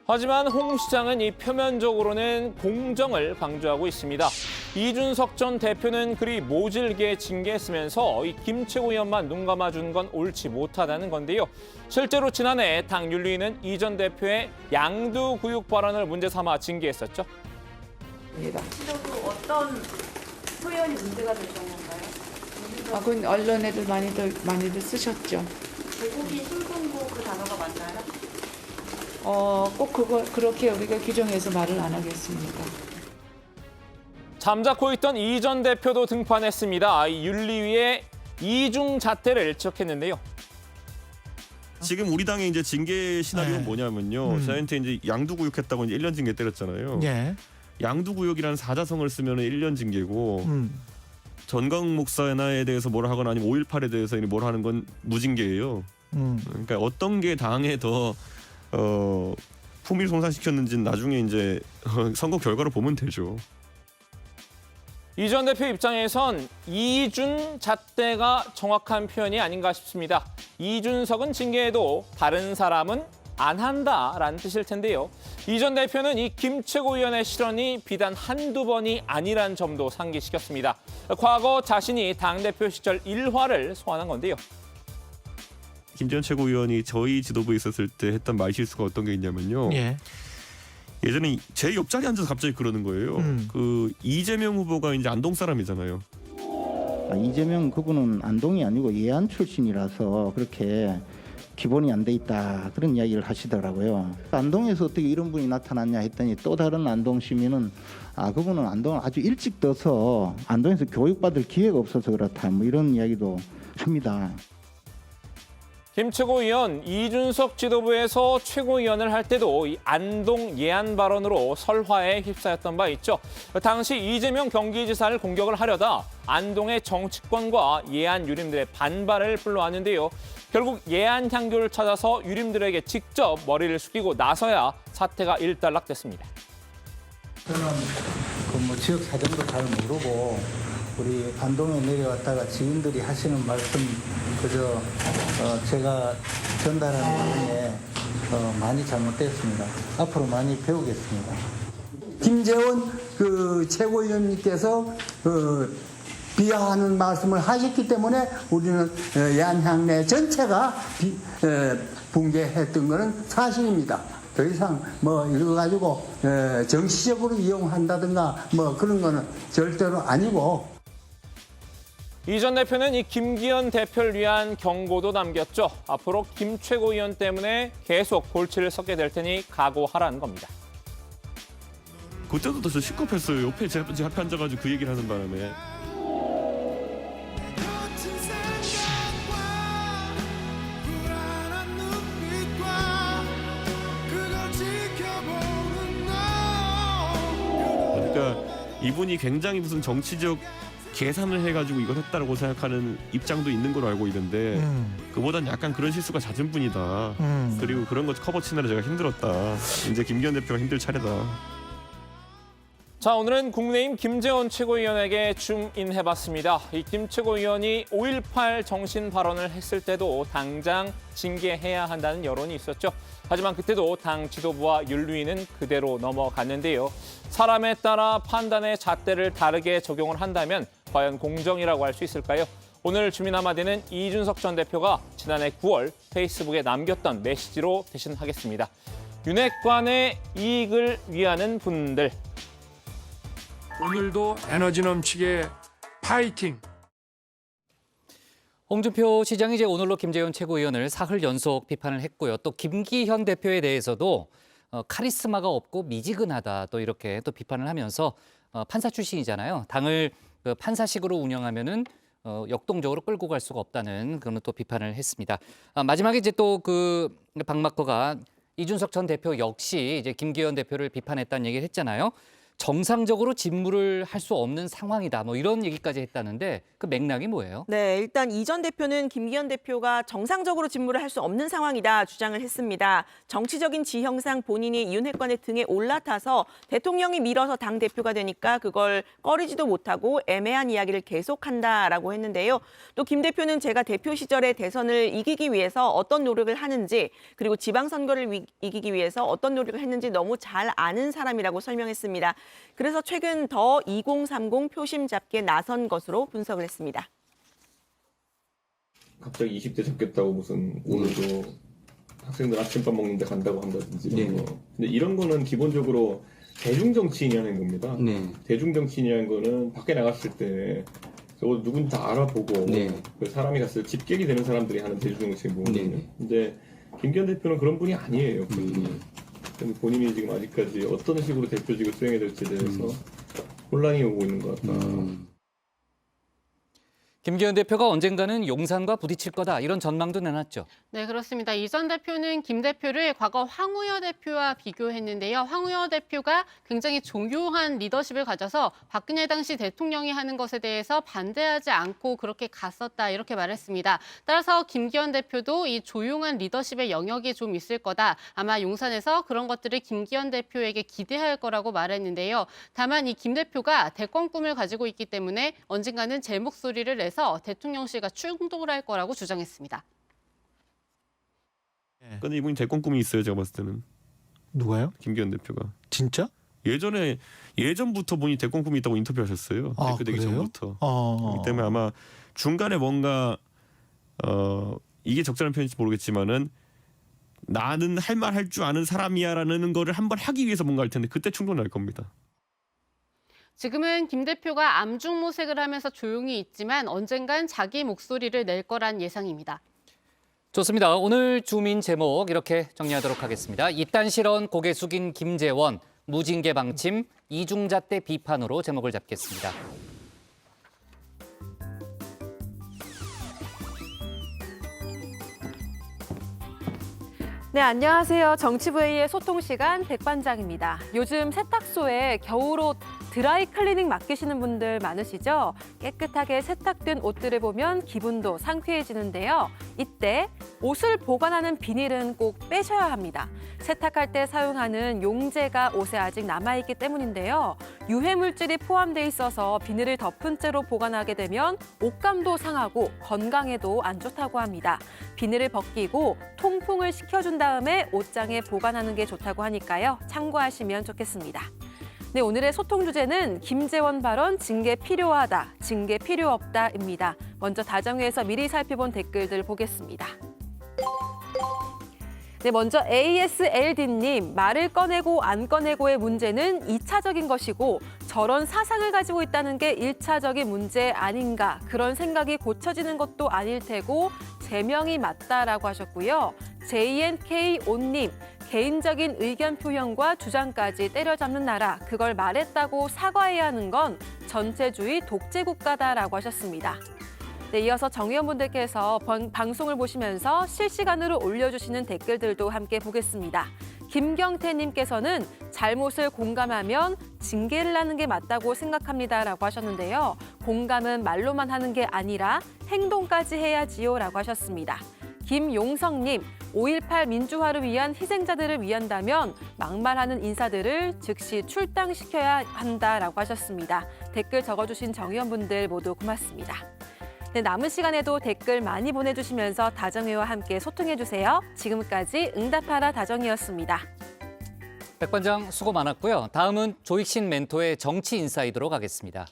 하지만 홍 시장은 이 표면적으로는 공정을 강조하고 있습니다. 이준석 전 대표는 그리 모질게 징계했으면서 이 김 최고위원만 눈 감아준 건 옳지 못하다는 건데요. 실제로 지난해 당 윤리위는 이 전 대표의 양두구육 발언을 문제 삼아 징계했었죠. 구체적으로 어떤 표현이 문제가 됐던 건가요? 그건 언론에도 많이들 쓰셨죠. 개고기 술금고 그 단어가 맞나요? 꼭 그렇게 우리가 규정해서 말을 안 하겠습니다. 잠자코 있던 이 전 대표도 등판했습니다. 이 윤리위의 이중 잣대를 지적했는데요. 지금 우리 당의 이제 징계 시나리오는 뭐냐면요. 저희한테 이제 양두구육했다고 이제 1년 징계 때렸잖아요. 예. 양두구육이라는 사자성어를 쓰면 1년 징계고 전광훈 목사에 대해서 뭐라 하거나 아니면 5.18에 대해서 뭐라 하는 건 무징계예요. 그러니까 어떤 게 당에 더 품위를 손상시켰는지는 나중에 이제 선거 결과로 보면 되죠. 이 전 대표 입장에선 이준 잣대가 정확한 표현이 아닌가 싶습니다. 이준석은 징계해도 다른 사람은 안 한다라는 뜻일 텐데요. 이 전 대표는 이 김 최고위원의 실언이 비단 한두 번이 아니란 점도 상기시켰습니다. 과거 자신이 당대표 시절 일화를 소환한 건데요. 김재원 최고위원이 저희 지도부에 있었을 때 했던 말실수가 어떤 게 있냐면요. 예전에 제 옆자리에 앉아서 갑자기 그러는 거예요. 그 이재명 후보가 이제 안동 사람이잖아요. 이재명 그분은 안동이 아니고 예안 출신이라서 그렇게 기본이 안 돼 있다 그런 이야기를 하시더라고요. 안동에서 어떻게 이런 분이 나타났냐 했더니 또 다른 안동 시민은 그분은 안동을 아주 일찍 떠서 안동에서 교육받을 기회가 없어서 그렇다 뭐 이런 이야기도 합니다. 김 최고위원 이준석 지도부에서 최고위원을 할 때도 이 안동 예안 발언으로 설화에 휩싸였던 바 있죠. 당시 이재명 경기지사를 공격을 하려다 안동의 정치권과 예안 유림들의 반발을 불러왔는데요. 결국 예안 향교를 찾아서 유림들에게 직접 머리를 숙이고 나서야 사태가 일단락됐습니다. 저는 그 지역 사정도 잘 모르고 우리 안동에 내려왔다가 지인들이 하시는 말씀 그저 제가 전달하는 중에 많이 잘못됐습니다. 앞으로 많이 배우겠습니다. 김재원 그 최고위원님께서 비하하는 말씀을 하셨기 때문에 우리는 예안향내 전체가 붕괴했던 것은 사실입니다. 더 이상 뭐 이거 가지고 정치적으로 이용한다든가 뭐 그런 거는 절대로 아니고. 이 전 대표는 이 김기현 대표를 위한 경고도 남겼죠. 앞으로 김 최고위원 때문에 계속 골치를 썩게 될 테니 각오하라는 겁니다. 그때도 저 시겁했어요. 옆에 제 앞에 앉아가지고 그 얘기를 하는 바람에. 그러니까 이분이 굉장히 무슨 정치적 계산을 해가지고 이걸 했다라고 생각하는 입장도 있는 걸로 알고 있는데 그보단 약간 그런 실수가 잦은 분이다. 그리고 그런 거 커버 치느라 제가 힘들었다. 이제 김기현 대표가 힘들 차례다. 자, 오늘은 국민의힘 김재원 최고위원에게 줌인해봤습니다. 이 김 최고위원이 5.18 정신 발언을 했을 때도 당장 징계해야 한다는 여론이 있었죠. 하지만 그때도 당 지도부와 윤리위는 그대로 넘어갔는데요. 사람에 따라 판단의 잣대를 다르게 적용을 한다면 과연 공정이라고 할 수 있을까요? 오늘 주민 한마디는 이준석 전 대표가 지난해 9월 페이스북에 남겼던 메시지로 대신하겠습니다. 윤핵관의 이익을 위하는 분들. 오늘도 에너지 넘치게 파이팅! 홍준표 시장이 이제 오늘로 김재원 최고위원을 사흘 연속 비판을 했고요. 또 김기현 대표에 대해서도 카리스마가 없고 미지근하다 또 이렇게 또 비판을 하면서 판사 출신이잖아요. 당을 판사식으로 운영하면은 역동적으로 끌고 갈 수가 없다는 그런 또 비판을 했습니다. 마지막에 이제 또 그 박마커가 이준석 전 대표 역시 이제 김기현 대표를 비판했다는 얘기를 했잖아요. 정상적으로 직무를 할 수 없는 상황이다. 뭐 이런 얘기까지 했다는데 그 맥락이 뭐예요? 네, 일단 이 전 대표는 김기현 대표가 정상적으로 직무를 할 수 없는 상황이다 주장을 했습니다. 정치적인 지형상 본인이 윤핵관의 등에 올라타서 대통령이 밀어서 당 대표가 되니까 그걸 꺼리지도 못하고 애매한 이야기를 계속한다라고 했는데요. 또 김 대표는 제가 대표 시절에 대선을 이기기 위해서 어떤 노력을 하는지 그리고 지방선거를 이기기 위해서 어떤 노력을 했는지 너무 잘 아는 사람이라고 설명했습니다. 그래서 최근 더 2030 표심 잡기에 나선 것으로 분석을 했습니다. 갑자기 20대 잡겠다고 무슨 오늘도 학생들 아침밥 먹는데 간다고 한다든지 이런 거. 근데 이런 거는 기본적으로 대중정치인이 하는 겁니다. 대중정치인이라는 거는 밖에 나갔을 때 저거 누군지 다 알아보고 그 사람이 갔을 때 집객이 되는 사람들이 하는 대중정치인 모임이거든요. 근데 김기현 대표는 그런 분이 아니에요. 본인이 지금 아직까지 어떤 식으로 대표직을 수행해야 될지에 대해서 혼란이 오고 있는 것 같다. 김기현 대표가 언젠가는 용산과 부딪힐 거다 이런 전망도 내놨죠. 네, 그렇습니다. 이 전 대표는 김 대표를 과거 황우여 대표와 비교했는데요. 황우여 대표가 굉장히 조용한 리더십을 가져서 박근혜 당시 대통령이 하는 것에 대해서 반대하지 않고 그렇게 갔었다 이렇게 말했습니다. 따라서 김기현 대표도 이 조용한 리더십의 영역이 좀 있을 거다. 아마 용산에서 그런 것들을 김기현 대표에게 기대할 거라고 말했는데요. 다만 이 김 대표가 대권 꿈을 가지고 있기 때문에 언젠가는 제 목소리를 내서 대통령실과 충돌을 할 거라고 주장했습니다. 근데 이분이 대권 꿈이 있어요. 제가 봤을 때는. 누가요? 김기현 대표가. 진짜? 예전부터 본인이 대권 꿈이 있다고 인터뷰하셨어요. 대표 되기 전부터. 그렇기 때문에 아마 중간에 뭔가 이게 적절한 표현인지 모르겠지만은 나는 할 말 할 줄 아는 사람이야라는 거를 한번 하기 위해서 뭔가 할 텐데 그때 충돌 날 겁니다. 지금은 김 대표가 암중모색을 하면서 조용히 있지만 언젠간 자기 목소리를 낼 거란 예상입니다. 좋습니다. 오늘 주민 제목 이렇게 정리하도록 하겠습니다. 이딴 실언 고개 숙인 김재원, 무징계 방침, 이중잣대 비판으로 제목을 잡겠습니다. 네, 안녕하세요. 정치부회의의 소통 시간 백반장입니다. 요즘 세탁소에 겨울옷 드라이 클리닝 맡기시는 분들 많으시죠? 깨끗하게 세탁된 옷들을 보면 기분도 상쾌해지는데요. 이때 옷을 보관하는 비닐은 꼭 빼셔야 합니다. 세탁할 때 사용하는 용제가 옷에 아직 남아있기 때문인데요. 유해 물질이 포함돼 있어서 비닐을 덮은 채로 보관하게 되면 옷감도 상하고 건강에도 안 좋다고 합니다. 비닐을 벗기고 통풍을 시켜준 다음에 옷장에 보관하는 게 좋다고 하니까요. 참고하시면 좋겠습니다. 네, 오늘의 소통 주제는 김재원 발언 징계 필요하다, 징계 필요 없다입니다. 먼저 다정회에서 미리 살펴본 댓글들 보겠습니다. 네, 먼저 ASLD님, 말을 꺼내고 안 꺼내고의 문제는 2차적인 것이고 저런 사상을 가지고 있다는 게 1차적인 문제 아닌가, 그런 생각이 고쳐지는 것도 아닐 테고 제명이 맞다라고 하셨고요. JNK5님, 개인적인 의견 표현과 주장까지 때려잡는 나라, 그걸 말했다고 사과해야 하는 건 전체주의 독재 국가다라고 하셨습니다. 네, 이어서 정의원분들께서 방송을 보시면서 실시간으로 올려주시는 댓글들도 함께 보겠습니다. 김경태님께서는 잘못을 공감하면 징계를 하는 게 맞다고 생각합니다라고 하셨는데요. 공감은 말로만 하는 게 아니라 행동까지 해야지요 라고 하셨습니다. 김용성님, 5.18 민주화를 위한 희생자들을 위한다면 막말하는 인사들을 즉시 출당시켜야 한다라고 하셨습니다. 댓글 적어주신 정의원분들 모두 고맙습니다. 네, 남은 시간에도 댓글 많이 보내주시면서 다정회와 함께 소통해주세요. 지금까지 응답하라 다정이었습니다. 백반장 수고 많았고요. 다음은 조익신 멘토의 정치 인사이드로 가겠습니다.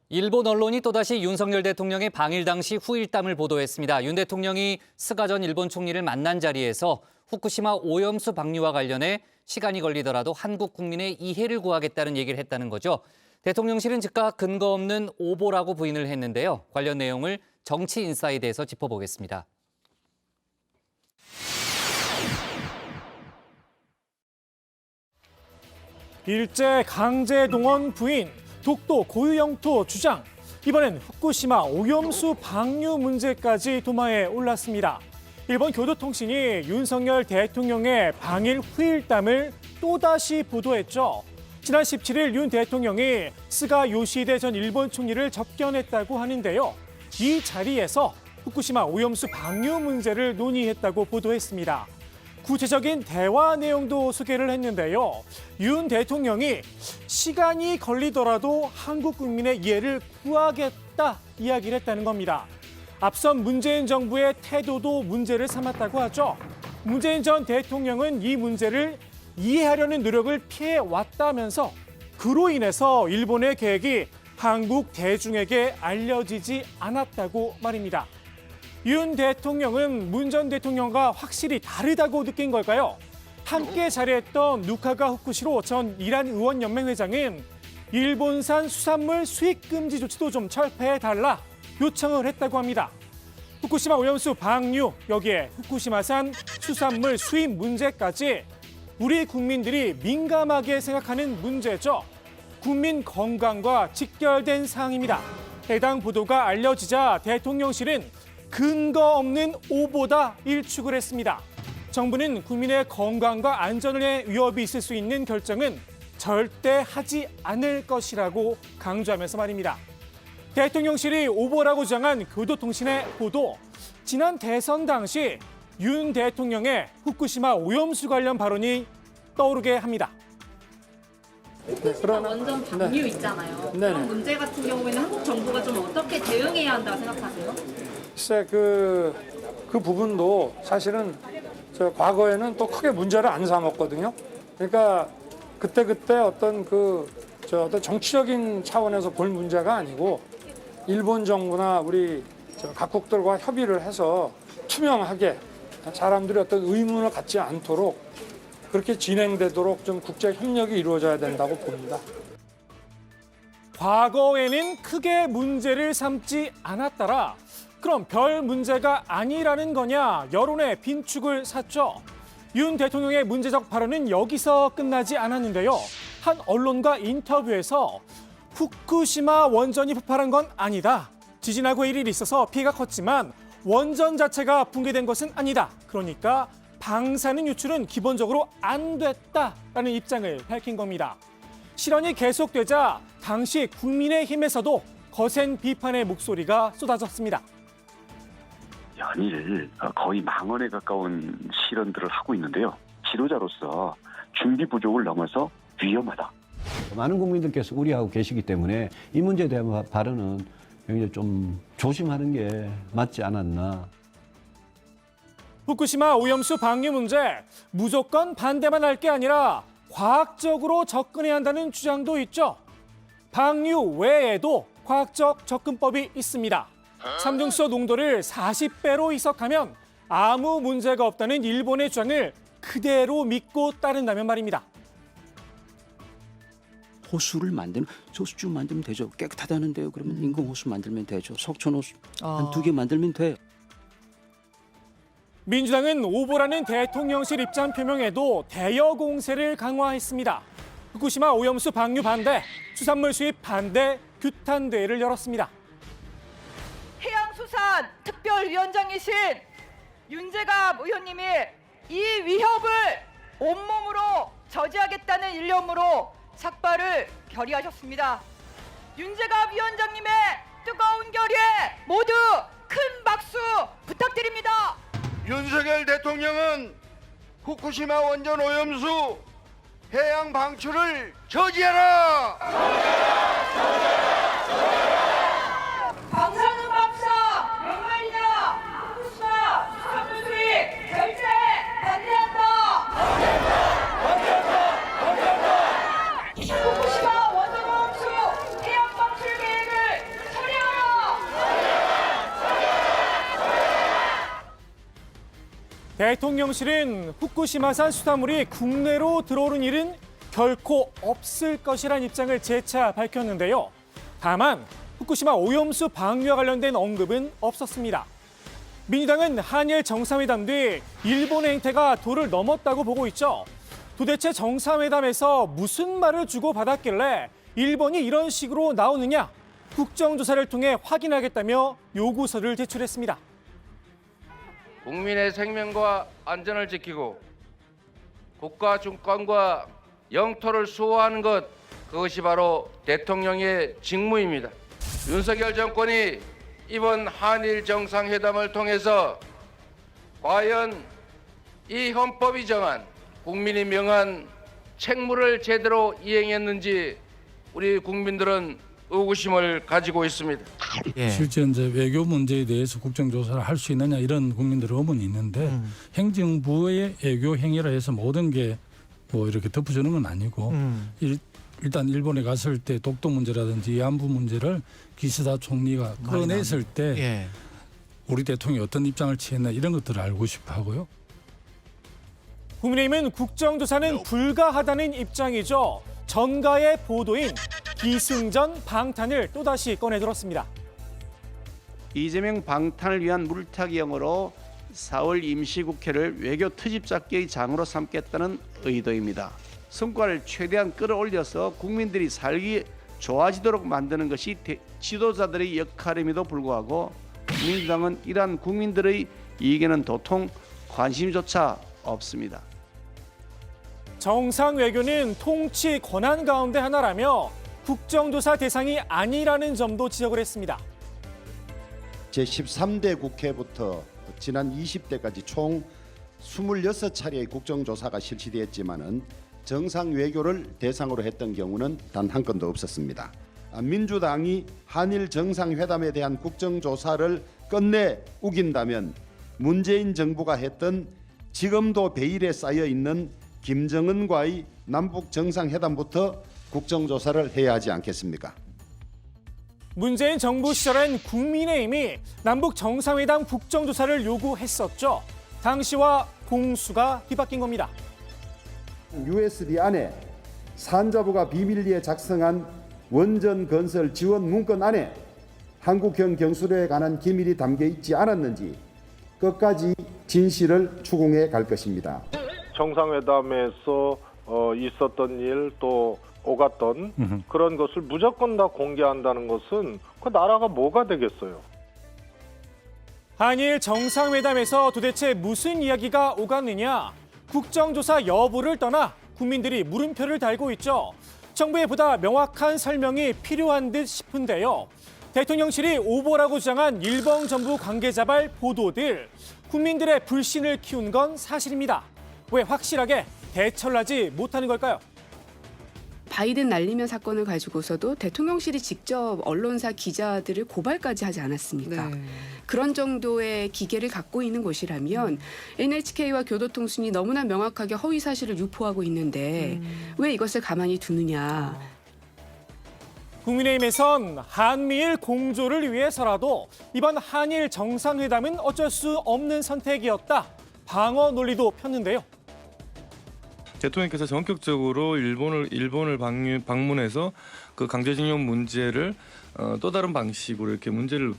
일본 언론이 또다시 윤석열 대통령의 방일 당시 후일담을 보도했습니다. 윤 대통령이 스가 전 일본 총리를 만난 자리에서 후쿠시마 오염수 방류와 관련해 시간이 걸리더라도 한국 국민의 이해를 구하겠다는 얘기를 했다는 거죠. 대통령실은 즉각 근거 없는 오보라고 부인을 했는데요. 관련 내용을 정치인사이드에서 짚어보겠습니다. 일제 강제 동원 부인, 독도 고유 영토 주장. 이번엔 후쿠시마 오염수 방류 문제까지 도마에 올랐습니다. 일본 교도통신이 윤석열 대통령의 방일 후일담을 또다시 보도했죠. 지난 17일 윤 대통령이 스가 요시히데 전 일본 총리를 접견했다고 하는데요. 이 자리에서 후쿠시마 오염수 방류 문제를 논의했다고 보도했습니다. 구체적인 대화 내용도 소개를 했는데요. 윤 대통령이 시간이 걸리더라도 한국 국민의 이해를 구하겠다 이야기를 했다는 겁니다. 앞선 문재인 정부의 태도도 문제를 삼았다고 하죠. 문재인 전 대통령은 이 문제를 이해하려는 노력을 피해왔다면서 그로 인해서 일본의 계획이 한국 대중에게 알려지지 않았다고 말입니다. 윤 대통령은 문 전 대통령과 확실히 다르다고 느낀 걸까요? 함께 자리했던 누카가 후쿠시로 전 이란 의원연맹 회장은 일본산 수산물 수입 금지 조치도 좀 철폐해달라 요청을 했다고 합니다. 후쿠시마 오염수 방류, 여기에 후쿠시마산 수산물 수입 문제까지 우리 국민들이 민감하게 생각하는 문제죠. 국민 건강과 직결된 사항입니다. 해당 보도가 알려지자 대통령실은 근거 없는 오보다 일축을 했습니다. 정부는 국민의 건강과 안전에 위협이 있을 수 있는 결정은 절대 하지 않을 것이라고 강조하면서 말입니다. 대통령실이 오보라고 주장한 교도통신의 보도, 지난 대선 당시 윤 대통령의 후쿠시마 오염수 관련 발언이 떠오르게 합니다. 후쿠시마 원전 방류 있잖아요. 그런 문제 같은 경우에는 한국 정부가 좀 어떻게 대응해야 한다고 생각하세요? 글쎄 그 부분도 사실은 과거에는 또 크게 문제를 안 삼았거든요. 그러니까 그때 어떤 어떤 정치적인 차원에서 볼 문제가 아니고 일본 정부나 우리 각국들과 협의를 해서 투명하게 사람들이 어떤 의문을 갖지 않도록 그렇게 진행되도록 좀 국제 협력이 이루어져야 된다고 봅니다. 과거에는 크게 문제를 삼지 않았더라. 그럼 별 문제가 아니라는 거냐? 여론의 빈축을 샀죠. 윤 대통령의 문제적 발언은 여기서 끝나지 않았는데요. 한 언론과 인터뷰에서 후쿠시마 원전이 폭발한 건 아니다. 지진하고 일일이 있어서 피해가 컸지만 원전 자체가 붕괴된 것은 아니다. 그러니까 방사능 유출은 기본적으로 안 됐다라는 입장을 밝힌 겁니다. 실언이 계속되자 당시 국민의힘에서도 거센 비판의 목소리가 쏟아졌습니다. 연일 거의 망언에 가까운 실언들을 하고 있는데요. 지도자로서 준비 부족을 넘어서 위험하다. 많은 국민들께서 우려하고 계시기 때문에 이 문제에 대한 발언은 굉장히 좀 조심하는 게 맞지 않았나. 후쿠시마 오염수 방류 문제, 무조건 반대만 할 게 아니라 과학적으로 접근해야 한다는 주장도 있죠. 방류 외에도 과학적 접근법이 있습니다. 삼중수소 농도를 40배로 희석하면 아무 문제가 없다는 일본의 주장을 그대로 믿고 따른다면 말입니다. 호수를 만드는 호수쭉 만들면 되죠. 깨끗하다는데요. 그러면 인工호수 만들면 되죠. 석촌 호수 한 2개 만들면 돼요. 민주당은 오보라는 대통령실 입장 표명에도 대여 공세를 강화했습니다. 후쿠시마 오염수 방류 반대, 수산물 수입 반대 규탄대회를 열었습니다. 해양수산 특별위원장이신 윤재갑 의원님이 이 위협을 온몸으로 저지하겠다는 일념으로 삭발을 결의하셨습니다. 윤재갑 위원장님의 뜨거운 결의에 모두 큰 박수 부탁드립니다. 윤석열 대통령은 후쿠시마 원전 오염수 해양 방출을 저지하라! 방사능 방사 몇 말이냐? 후쿠시마 수산물 수입 절대 반대한다! 후쿠시마 원전 오염수 해양 방출 계획을 대통령실은 후쿠시마산 수산물이 국내로 들어오는 일은 결코 없을 것이란 입장을 재차 밝혔는데요. 다만 후쿠시마 오염수 방류와 관련된 언급은 없었습니다. 민주당은 한일 정상회담 뒤 일본의 행태가 도를 넘었다고 보고 있죠. 도대체 정상회담에서 무슨 말을 주고받았길래 일본이 이런 식으로 나오느냐? 국정조사를 통해 확인하겠다며 요구서를 제출했습니다. 국민의 생명과 안전을 지키고 국가 주권과 영토를 수호하는 것, 그것이 바로 대통령의 직무입니다. 윤석열 정권이 이번 한일 정상회담을 통해서 과연 이 헌법이 정한 국민이 명한 책무를 제대로 이행했는지 우리 국민들은 의구심을 가지고 있습니다. 실제 이제 외교 문제에 대해서 국정조사를 할 수 있느냐 이런 국민들의 의문이 있는데 행정부의 외교 행위라 해서 모든 게 뭐 이렇게 덮어주는 건 아니고 일단 일본에 갔을 때 독도 문제라든지 위안부 문제를 기시다 총리가 꺼냈을 때 우리 대통령이 어떤 입장을 취했나 이런 것들을 알고 싶어 하고요. 국민의힘은 국정조사는 불가하다는 입장이죠. 전가의 보도인 기승전 방탄을 또다시 꺼내들었습니다. 이재명 방탄을 위한 물타기형으로 4월 임시국회를 외교 트집잡기의 장으로 삼겠다는 의도입니다. 성과를 최대한 끌어올려서 국민들이 살기 좋아지도록 만드는 것이 지도자들의 역할임에도 불구하고 민주당은 이러한 국민들의 이익에는 도통 관심조차 없습니다. 정상 외교는 통치 권한 가운데 하나라며 국정조사 대상이 아니라는 점도 지적을 했습니다. 제13대 국회부터 지난 20대까지 총 26차례의 국정조사가 실시되었지만은 정상 외교를 대상으로 했던 경우는 단 한 건도 없었습니다. 민주당이 한일 정상회담에 대한 국정조사를 끝내 우긴다면 문재인 정부가 했던 지금도 베일에 쌓여 있는 김정은과의 남북 정상회담부터 국정조사를 해야 하지 않겠습니까? 문재인 정부 시절엔 국민의힘이 남북 정상회담 국정조사를 요구했었죠. 당시와 공수가 뒤바뀐 겁니다. USB 안에 산자부가 비밀리에 작성한 원전 건설 지원 문건 안에 한국형 경수로에 관한 기밀이 담겨 있지 않았는지 끝까지 진실을 추궁해 갈 것입니다. 정상회담에서 있었던 일 또 오갔던 그런 것을 무조건 다 공개한다는 것은 그 나라가 뭐가 되겠어요? 한일 정상회담에서 도대체 무슨 이야기가 오갔느냐? 국정조사 여부를 떠나 국민들이 물음표를 달고 있죠. 정부의 보다 명확한 설명이 필요한 듯 싶은데요. 대통령실이 오보라고 주장한 일본 정부 관계자발 보도들, 국민들의 불신을 키운 건 사실입니다. 왜 확실하게 대처를 하지 못하는 걸까요? 바이든 날리면 사건을 가지고서도 대통령실이 직접 언론사 기자들을 고발까지 하지 않았습니까? 네. 그런 정도의 기계를 갖고 있는 곳이라면 NHK와 교도통신이 너무나 명확하게 허위 사실을 유포하고 있는데 왜 이것을 가만히 두느냐. 국민의힘에선 한미일 공조를 위해서라도 이번 한일 정상회담은 어쩔 수 없는 선택이었다. 방어 논리도 폈는데요. 대통령께서 전격적으로 일본을 방문해서 그 강제징용 문제를 또 다른 방식으로 이렇게 문제를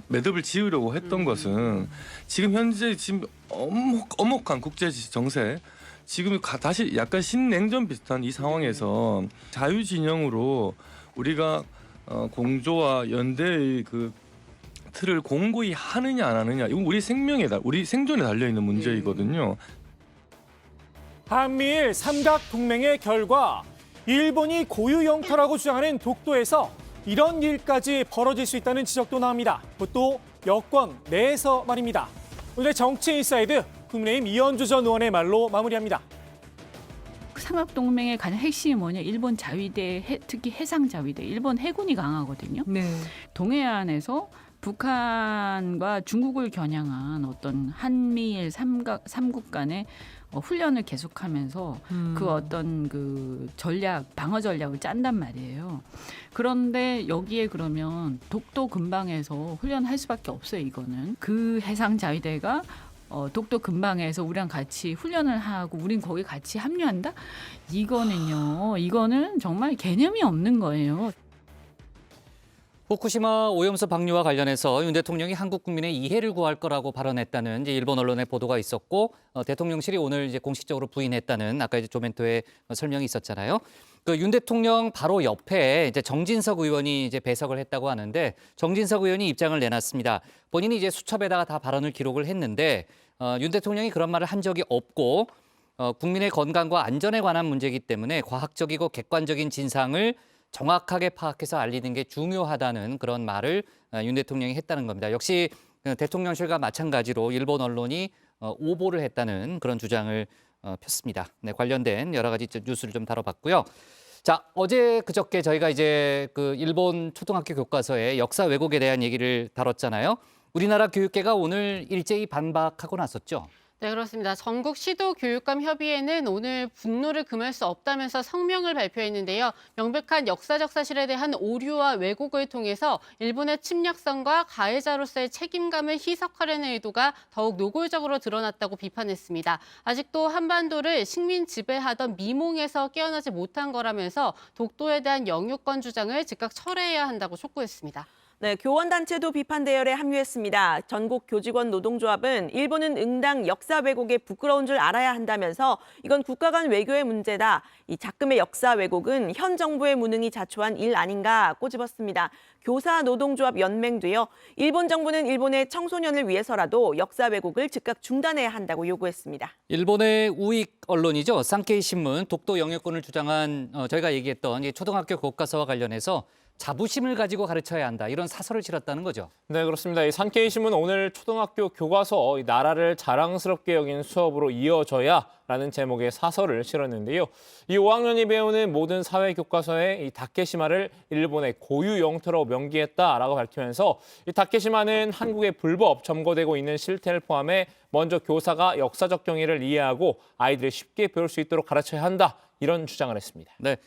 매듭을 지으려고 했던 것은 지금 현재 엄혹한 국제 정세, 지금 다시 약간 신냉전 비슷한 이 상황에서 자유 진영으로 우리가 공조와 연대의 그 틀을 공고히 하느냐 안 하느냐, 이건 우리 생존에 달려 있는 문제이거든요. 한미일 삼각동맹의 결과 일본이 고유 영토라고 주장하는 독도에서 이런 일까지 벌어질 수 있다는 지적도 나옵니다. 그것도 여권 내에서 말입니다. 오늘의 정치인사이드 국민의힘 이현주 전 의원의 말로 마무리합니다. 삼각동맹의 가장 핵심이 뭐냐? 일본 자위대, 특히 해상자위대, 일본 해군이 강하거든요. 네. 동해안에서 북한과 중국을 겨냥한 어떤 한미일 삼국 간의 훈련을 계속하면서 그 어떤 그 방어 전략을 짠단 말이에요. 그런데 여기에 그러면 독도 근방에서 훈련할 수밖에 없어요. 이거는 그 해상 자위대가 독도 근방에서 우리랑 같이 훈련을 하고 우린 거기 같이 합류한다? 이거는 정말 개념이 없는 거예요. 후쿠시마 오염수 방류와 관련해서 윤 대통령이 한국 국민의 이해를 구할 거라고 발언했다는 이제 일본 언론의 보도가 있었고 대통령실이 오늘 이제 공식적으로 부인했다는 아까 이제 조멘토의 설명이 있었잖아요. 그 윤 대통령 바로 옆에 이제 정진석 의원이 이제 배석을 했다고 하는데 정진석 의원이 입장을 내놨습니다. 본인이 이제 수첩에다가 다 발언을 기록을 했는데 윤 대통령이 그런 말을 한 적이 없고 국민의 건강과 안전에 관한 문제이기 때문에 과학적이고 객관적인 진상을 정확하게 파악해서 알리는 게 중요하다는 그런 말을 윤 대통령이 했다는 겁니다. 역시 대통령실과 마찬가지로 일본 언론이 오보를 했다는 그런 주장을 폈습니다. 네, 관련된 여러 가지 뉴스를 좀 다뤄봤고요. 자, 어제 그저께 저희가 이제 그 일본 초등학교 교과서의 역사 왜곡에 대한 얘기를 다뤘잖아요. 우리나라 교육계가 오늘 일제히 반박하고 나섰죠. 네, 그렇습니다. 전국 시도교육감 협의회는 오늘 분노를 금할 수 없다면서 성명을 발표했는데요. 명백한 역사적 사실에 대한 오류와 왜곡을 통해서 일본의 침략성과 가해자로서의 책임감을 희석하려는 의도가 더욱 노골적으로 드러났다고 비판했습니다. 아직도 한반도를 식민 지배하던 미몽에서 깨어나지 못한 거라면서 독도에 대한 영유권 주장을 즉각 철회해야 한다고 촉구했습니다. 네, 교원단체도 비판 대열에 합류했습니다. 전국 교직원 노동조합은 일본은 응당 역사 왜곡에 부끄러운 줄 알아야 한다면서 이건 국가 간 외교의 문제다. 이 작금의 역사 왜곡은 현 정부의 무능이 자초한 일 아닌가 꼬집었습니다. 교사 노동조합 연맹도요. 일본 정부는 일본의 청소년을 위해서라도 역사 왜곡을 즉각 중단해야 한다고 요구했습니다. 일본의 우익 언론이죠. 산케이 신문 독도 영유권을 주장한 저희가 얘기했던 초등학교 교과서와 관련해서 자부심을 가지고 가르쳐야 한다. 이런 사설을 실었다는 거죠. 네, 그렇습니다. 이 산케이 신문은 오늘 초등학교 교과서 나라를 자랑스럽게 여긴 수업으로 이어져야라는 제목의 사설을 실었는데요. 이 5학년이 배우는 모든 사회 교과서에 이 다케시마를 일본의 고유 영토로 명기했다라고 밝히면서 이 다케시마는 한국에 불법 점거되고 있는 실태를 포함해 먼저 교사가 역사적 경위를 이해하고 아이들이 쉽게 배울 수 있도록 가르쳐야 한다. 이런 주장을 했습니다. 네.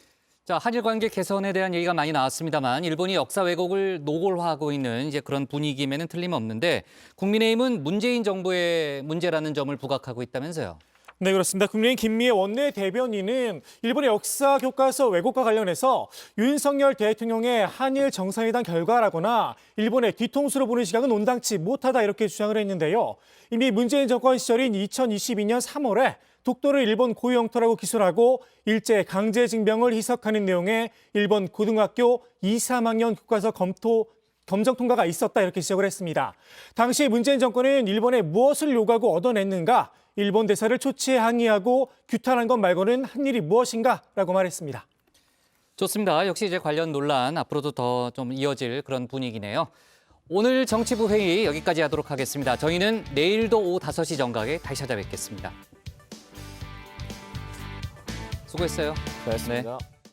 자, 한일 관계 개선에 대한 얘기가 많이 나왔습니다만 일본이 역사 왜곡을 노골화하고 있는 이제 그런 분위기임에는 틀림없는데 국민의힘은 문재인 정부의 문제라는 점을 부각하고 있다면서요. 네, 그렇습니다. 국민의힘 김미애 원내대변인은 일본의 역사 교과서 왜곡과 관련해서 윤석열 대통령의 한일 정상회담 결과라거나 일본의 뒤통수로 보는 시각은 온당치 못하다 이렇게 주장을 했는데요. 이미 문재인 정권 시절인 2022년 3월에 독도를 일본 고유 영토라고 기술하고 일제 강제징병을 희석하는 내용의 일본 고등학교 2, 3학년 교과서 검정 통과가 있었다 이렇게 지적을 했습니다. 당시 문재인 정권은 일본에 무엇을 요구하고 얻어냈는가? 일본 대사를 초치해 항의하고 규탄한 것 말고는 한 일이 무엇인가라고 말했습니다. 좋습니다. 역시 이제 관련 논란 앞으로도 더 좀 이어질 그런 분위기네요. 오늘 정치부 회의 여기까지 하도록 하겠습니다. 저희는 내일도 오후 5시 정각에 다시 찾아뵙겠습니다. 수고했어요. 고맙습니다. 네.